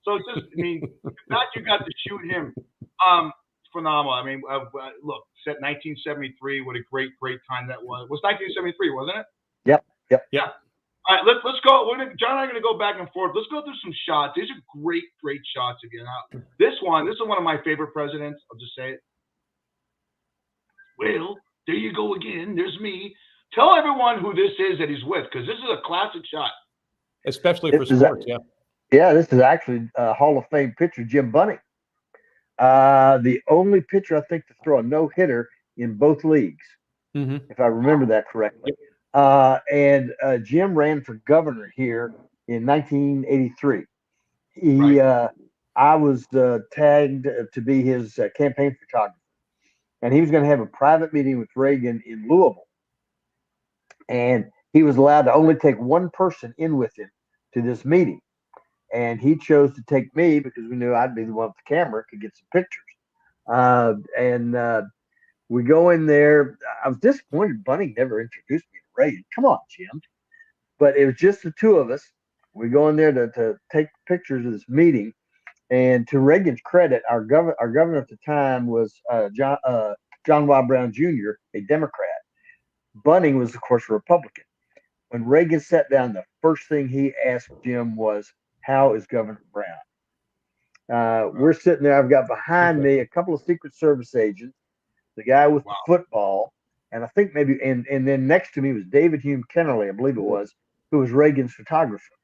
So it's just, the fact you got to shoot him. phenomenal. I mean, look, set 1973. What a great time that was. It was 1973, wasn't it? Yep. Yeah. All right, let's go. John and I are going to go back and forth. Let's go through some shots. These are great shots again. This is one of my favorite presidents. I'll just say it. Well, there you go again. There's me. Tell everyone who this is that he's with, because this is a classic shot. Especially for sports, yeah. Yeah, this is actually a Hall of Fame pitcher, Jim Bunning. The only pitcher, I think, to throw a no-hitter in both leagues, if I remember that correctly. And Jim ran for governor here in 1983. I was tagged to be his campaign photographer, and he was going to have a private meeting with Reagan in Louisville, and he was allowed to only take one person in with him to this meeting, and he chose to take me because we knew I'd be the one with the camera, could get some pictures. And we go in there. I was disappointed Bunny never introduced me to Reagan. Come on, Jim. But it was just the two of us. We go in there to take pictures of this meeting. And to Reagan's credit, our governor at the time was John Y. Brown Jr., a Democrat. Bunning was, of course, a Republican. When Reagan sat down, the first thing he asked Jim was, "How is Governor Brown?" We're sitting there. I've got behind me a couple of Secret Service agents, the guy with the football, and I think maybe, and then next to me was David Hume Kennerly, I believe it was, who was Reagan's photographer.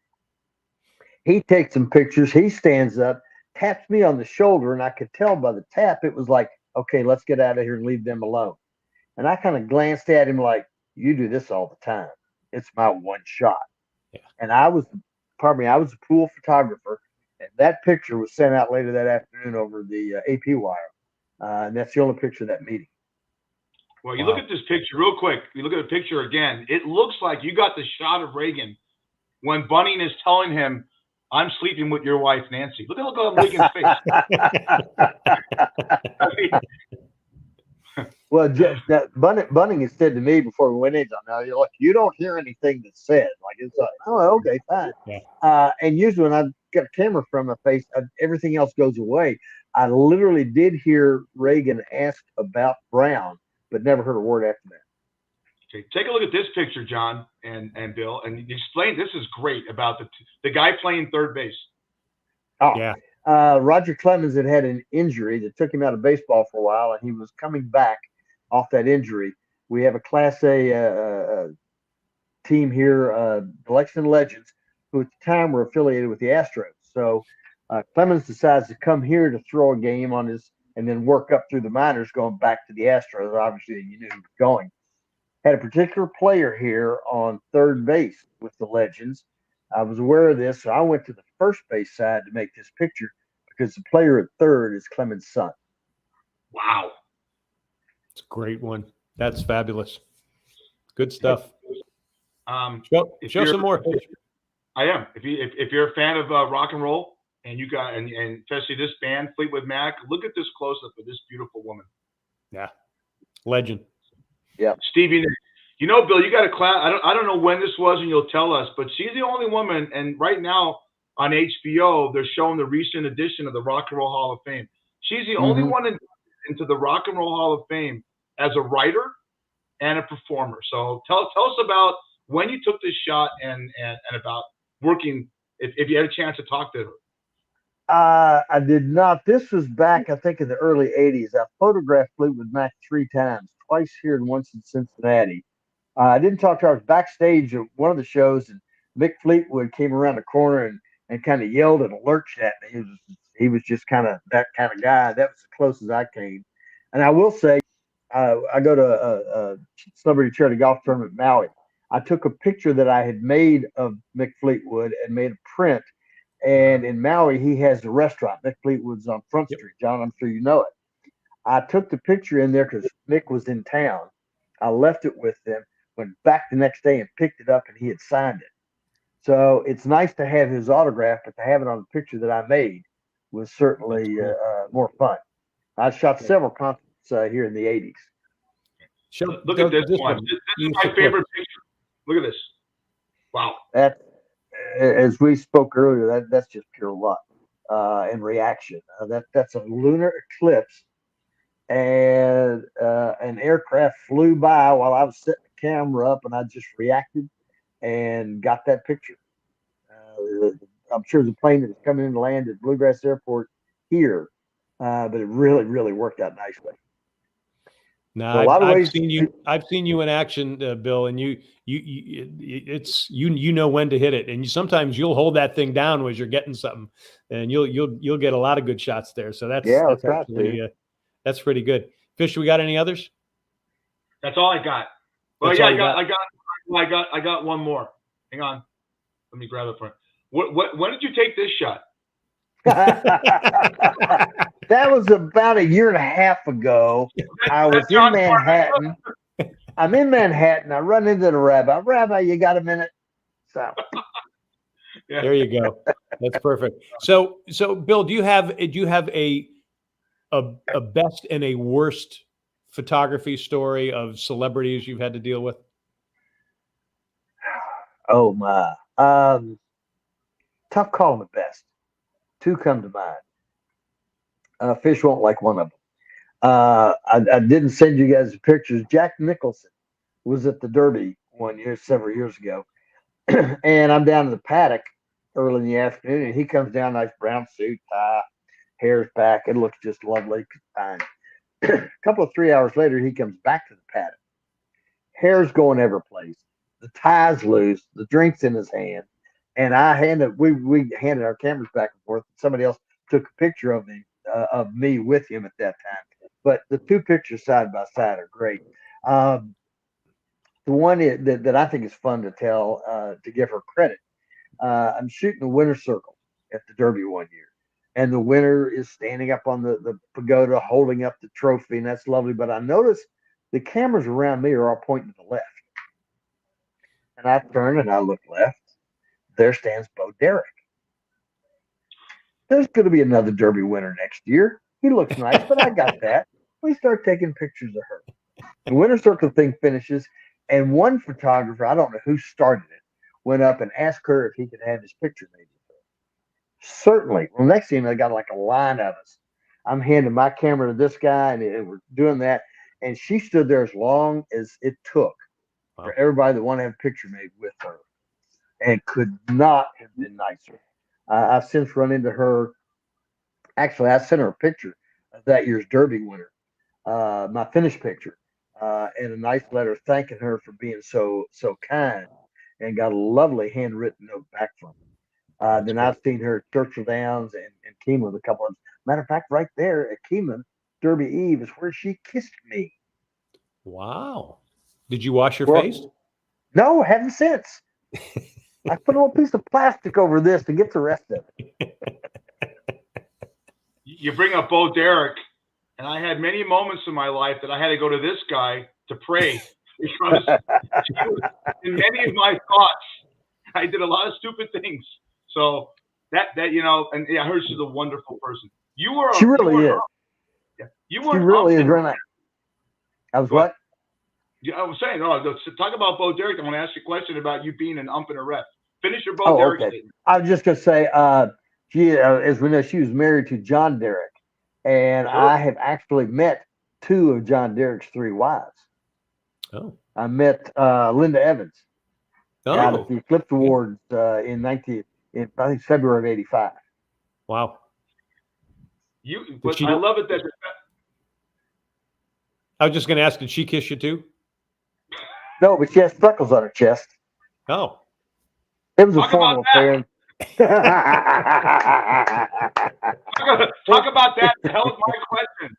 He takes some pictures. He stands up, taps me on the shoulder, and I could tell by the tap it was like, okay, let's get out of here and leave them alone. And I kind of glanced at him like, you do this all the time. It's my one shot. Yeah. And I was a pool photographer, and that picture was sent out later that afternoon over the AP wire. And that's the only picture of that meeting. Well, you look at this picture real quick. You look at the picture again. It looks like you got the shot of Reagan when Bunning is telling him, "I'm sleeping with your wife, Nancy." Look at Reagan's face. Well, Bunning had said to me before we went in, "Now, look, you don't hear anything that's said. Like it's like, oh, okay, fine." Yeah. And usually when I've got a camera from my face, everything else goes away. I literally did hear Reagan ask about Brown, but never heard a word after that. Okay, take a look at this picture, John and Bill, and explain. This is great about the guy playing third base. Oh, yeah. Roger Clemens had an injury that took him out of baseball for a while, and he was coming back off that injury. We have a Class A team here, the Lexington Legends, who at the time were affiliated with the Astros. So Clemens decides to come here to throw a game on his, and then work up through the minors, going back to the Astros. Obviously, you knew he was going. Had a particular player here on third base with the Legends. I was aware of this, so I went to the first base side to make this picture because the player at third is Clemens' son. Wow. It's a great one. That's fabulous. Good stuff. Show some more. I am. If you're a fan of rock and roll and you got and especially this band, Fleetwood Mac, look at this close up of this beautiful woman. Yeah. Legend. Yeah. Stevie Nicks. You know, Bill, you got a class. I don't know when this was, and you'll tell us. But she's the only woman, and right now on HBO, they're showing the recent edition of the Rock and Roll Hall of Fame. She's the only one into the Rock and Roll Hall of Fame as a writer and a performer. So tell us about when you took this shot and about working. If you had a chance to talk to her. I did not. This was back, I think, in the early '80s. I photographed Fleetwood Mac 3 times, twice here and once in Cincinnati. I didn't talk to her. I was backstage at one of the shows, and Mick Fleetwood came around the corner and kind of yelled and lurched at me. He was just kind of that kind of guy. That was as close as I came. And I will say, I go to a celebrity charity golf tournament in Maui. I took a picture that I had made of Mick Fleetwood and made a print. And in Maui, he has a restaurant. Mick Fleetwood's on Front Street. John, I'm sure you know it. I took the picture in there because Mick was in town. I left it with them, went back the next day and picked it up, and he had signed it. So it's nice to have his autograph, but to have it on the picture that I made was certainly more fun. I shot several concerts here in the 80s. Look at this one. This is my favorite picture. Look at this. Wow. As we spoke earlier, that's just pure luck and reaction. That's a lunar eclipse and an aircraft flew by while I was setting the camera up, and I just reacted and got that picture. I'm sure the plane that was coming in to land at Bluegrass Airport here, but it really, really worked out nicely. No, So a lot of I've ways. seen you. I've seen you in action, Bill, and you know when to hit it, and sometimes you'll hold that thing down as you're getting something, and you'll get a lot of good shots there. So that's right, actually that's pretty good. Fish, we got any others? That's all I got. Well, That's yeah, all you I got one more. Hang on, let me grab it for you. When did you take this shot? That was about a year and a half ago. I was in Manhattan. I'm in Manhattan. I run into the rabbi. Rabbi, you got a minute? So Yeah. There you go. That's perfect. So Bill, do you have a best and a worst photography story of celebrities you've had to deal with? Oh my. Tough call on the best. Two come to mind. Fish won't like one of them. I didn't send you guys the pictures. Jack Nicholson was at the Derby one year, several years ago. And I'm down in the paddock early in the afternoon, and he comes down, nice brown suit, tie, hair's back. It looks just lovely. Fine. A couple of 3 hours later, he comes back to the paddock. Hair's going every place. The tie's loose. The drink's in his hand. And we handed our cameras back and forth. Somebody else took a picture of me with him at that time. But the two pictures side by side are great. The one that I think is fun to tell, to give her credit, I'm shooting the winner's circle at the Derby one year. And the winner is standing up on the pagoda holding up the trophy, and that's lovely. But I notice the cameras around me are all pointing to the left. And I turn and I look left. There stands Bo Derek. There's going to be another Derby winner next year. He looks nice, but I got that. We start taking pictures of her. The winner's circle thing finishes, and one photographer, I don't know who started it, went up and asked her if he could have his picture made with her. Certainly. Well, next thing, they got like a line of us. I'm handing my camera to this guy, and we're doing that. And she stood there as long as it took for everybody that wanted to have a picture made with her, and could not have been nicer. I've since run into her. Actually, I sent her a picture of that year's Derby winner, my finished picture, and a nice letter thanking her for being so kind, and got a lovely handwritten note back from her. Then I've seen her at Churchill Downs and Keeneland a couple of. Matter of fact, right there at Keeneland, Derby Eve is where she kissed me. Wow! Did you wash your face? No, haven't since. I put a little piece of plastic over this to get the rest of it. You bring up Bo Derek, and I had many moments in my life that I had to go to this guy to pray because in many of my thoughts, I did a lot of stupid things. So that and I heard she's a wonderful person. She really is. You were she really is right now. I was what? Yeah, I was saying, talk about Bo Derek. I want to ask you a question about you being an ump and a ref. Finish your Bo Derek statement. I was just going to say, she, as we know, she was married to John Derek, and I have actually met two of John Derek's three wives. Oh. I met Linda Evans out at the Eclipse Awards in I think February of '85. Wow. I love it that. I was just going to ask, did she kiss you too? No, but she has freckles on her chest. Oh. It was a formal affair. Talk about that. The hell is my question?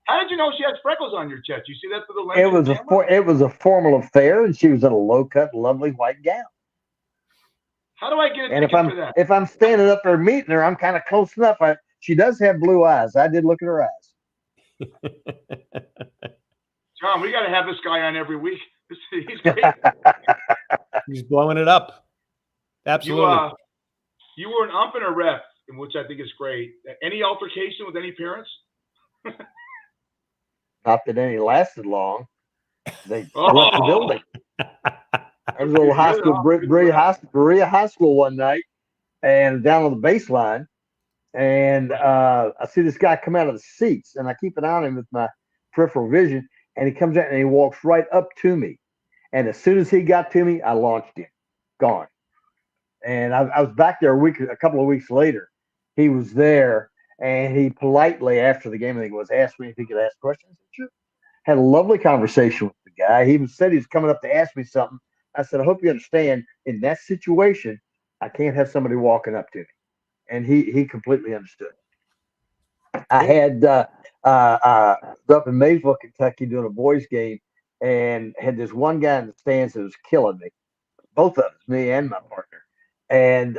How did you know she has freckles on your chest? You see that through the lens? It was a formal affair, and she was in a low-cut, lovely white gown. How do I get a ticket for that? If I'm standing up there meeting her, I'm kind of close enough. She does have blue eyes. I did look at her eyes. John, we got to have this guy on every week. He's great. He's blowing it up. Absolutely. You were an ump and a ref, which I think is great. Any altercation with any parents? Not that any lasted long. They left the building. I was a little high school, Berea High School one night, and down on the baseline, and I see this guy come out of the seats, and I keep an eye on him with my peripheral vision, and he comes out and he walks right up to me. And as soon as he got to me, I launched him. Gone. And I was back there a couple of weeks later. He was there, and he politely, after the game, I think it was, asked me if he could ask questions. I said, sure. Had a lovely conversation with the guy. He even said he was coming up to ask me something. I said, I hope you understand, in that situation, I can't have somebody walking up to me. And he completely understood. I had up in Maysville, Kentucky, doing a boys game, and had this one guy in the stands that was killing me. Both of us, me and my partner. And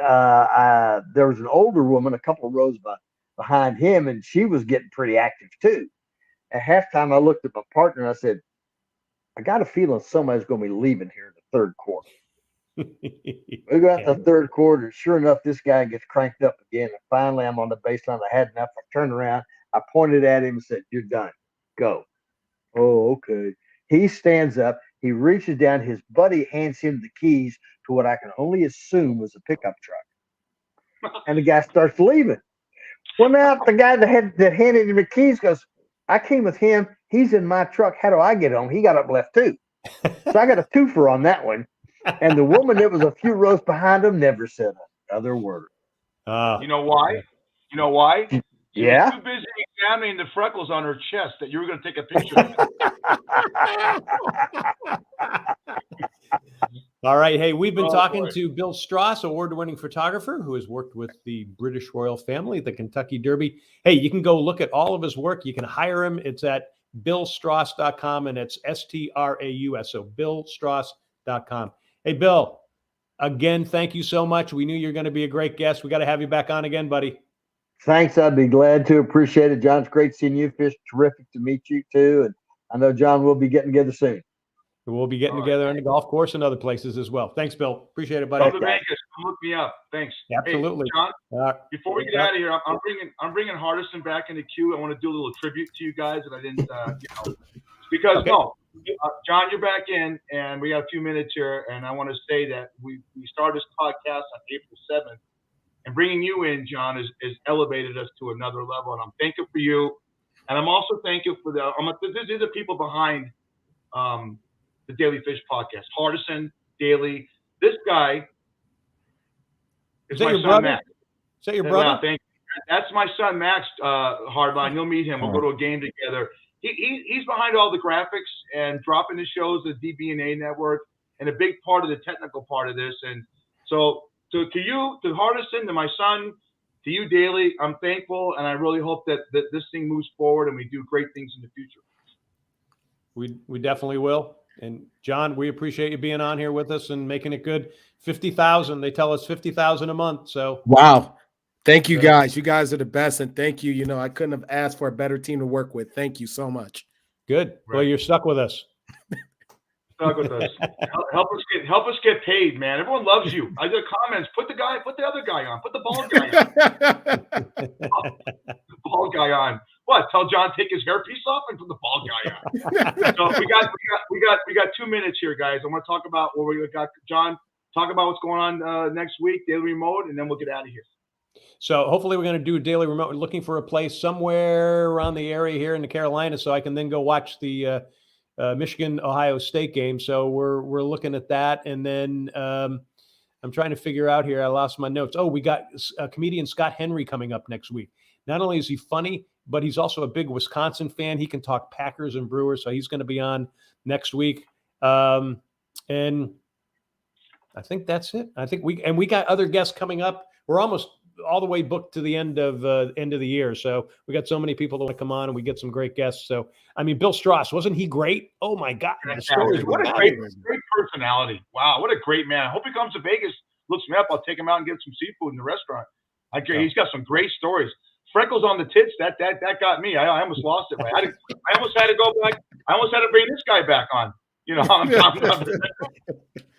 there was an older woman a couple of rows behind him, and she was getting pretty active too. At halftime, I looked at my partner and I said, I got a feeling somebody's going to be leaving here in the third quarter. We go out the third quarter. Sure enough, this guy gets cranked up again. And finally, I'm on the baseline. I had enough. I turned around. I pointed at him and said, you're done. Go. Oh, okay. He stands up. He reaches down. His buddy hands him the keys to what I can only assume was a pickup truck. And the guy starts leaving. Well, now the guy that handed him the keys goes, I came with him. He's in my truck. How do I get home? He got up left too. So I got a twofer on that one. And the woman that was a few rows behind him never said another word. You know why? You know why? She Yeah. was too busy examining the freckles on her chest that you were going to take a picture of it. All right. Hey, we've been talking boy. to Bill Strauss, award-winning photographer who has worked with the British royal family at the Kentucky Derby. Hey, you can go look at all of his work. You can hire him. It's at billstrauss.com, and it's STRAUS. So billstrauss.com. Hey, Bill, again, thank you so much. We knew you were going to be a great guest. We got to have you back on again, buddy. Thanks. I'd be glad to. Appreciate it, John. It's great seeing you. Fish, terrific to meet you too. And I know, John, we'll be getting together soon. We'll be getting together on the golf course and other places as well. Thanks, Bill. Appreciate it, buddy. Come to Vegas. Come look me up. Thanks. Absolutely. Hey, John, before we get out of here, I'm bringing Hardison back in the queue. I want to do a little tribute to you guys that I didn't, because okay. No, John, you're back in, and we got a few minutes here, and I want to say that we started this podcast on April 7th, and bringing you in, John, has elevated us to another level, and I'm thankful for you, and I'm also thankful for these are the people behind the Daily Fish podcast. Hardison, Daly. This guy is my son, brother? Max. Is that your brother? Well, thank you. That's my son, Max Hardline. You'll meet him. We'll go to a game together. He's behind all the graphics and dropping the shows, the DBNA network, and a big part of the technical part of this. And so to you, to Hardison, to my son, to you, Daly, I'm thankful, and I really hope that this thing moves forward and we do great things in the future. We definitely will. And John, we appreciate you being on here with us and making it good. 50,000. They tell us 50,000 a month. So wow. Thank you guys. You guys are the best. And thank you. You know, I couldn't have asked for a better team to work with. Thank you so much. Good. Right. Well, you're stuck with us. Stuck with us. Help us get paid, man. Everyone loves you. I get comments. Put the other guy on. Put the bald guy on. The bald guy on. What? Tell John take his hairpiece off and put the bald guy on. So we got 2 minutes here, guys. I want to talk about what we got. John, talk about what's going on next week, Daily Remote, and then we'll get out of here. So hopefully we're going to do a Daily Remote. We're looking for a place somewhere around the area here in the Carolinas so I can then go watch the Michigan-Ohio State game. So we're looking at that. And then I'm trying to figure out here. I lost my notes. Oh, we got comedian Scott Henry coming up next week. Not only is he funny, but he's also a big Wisconsin fan. He can talk Packers and Brewers. So he's going to be on next week. And I think that's it. I think we got other guests coming up. We're almost all the way booked to the end of the year. So we got so many people that want to come on and we get some great guests. So, I mean, Bill Strauss, wasn't he great? Oh my God. The stories, what a great personality. Wow. What a great man. I hope he comes to Vegas, looks me up. I'll take him out and get some seafood in the restaurant. He's got some great stories. Freckles on the tits. That got me. I almost lost it. I almost had to go back. I almost had to bring this guy back on. You know, I'm talking about this.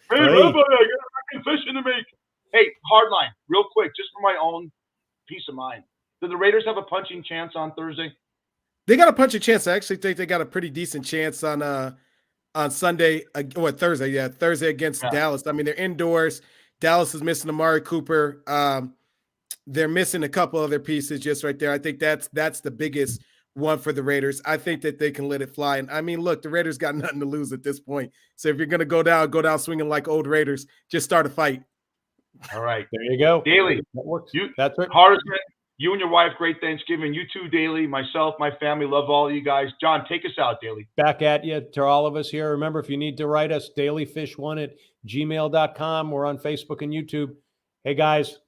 Hey, Rabbi, I got a confession to make. Hey, Hardline, real quick, just for my own peace of mind. Do the Raiders have a punching chance on Thursday? They got a punching chance. I actually think they got a pretty decent chance on Sunday or Thursday. Yeah, Thursday against Dallas. I mean, they're indoors. Dallas is missing Amari Cooper. they're missing a couple other pieces just right there. I think that's the biggest one for the Raiders. I think that they can let it fly. And I mean, look, the Raiders got nothing to lose at this point. So if you're going to go down swinging like old Raiders, just start a fight. All right. There you go. Daly, That works. you, That's right. Hardison, you and your wife, great Thanksgiving. You too, Daly. Myself, my family, love all of you guys. John, take us out, Daly. Back at you to all of us here. Remember, if you need to write us, dailyfish1@gmail.com. We're on Facebook and YouTube. Hey, guys,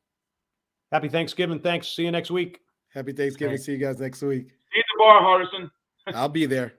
happy Thanksgiving. Thanks. See you next week. Happy Thanksgiving. Right. See you guys next week. See you at the bar, Hardison. I'll be there.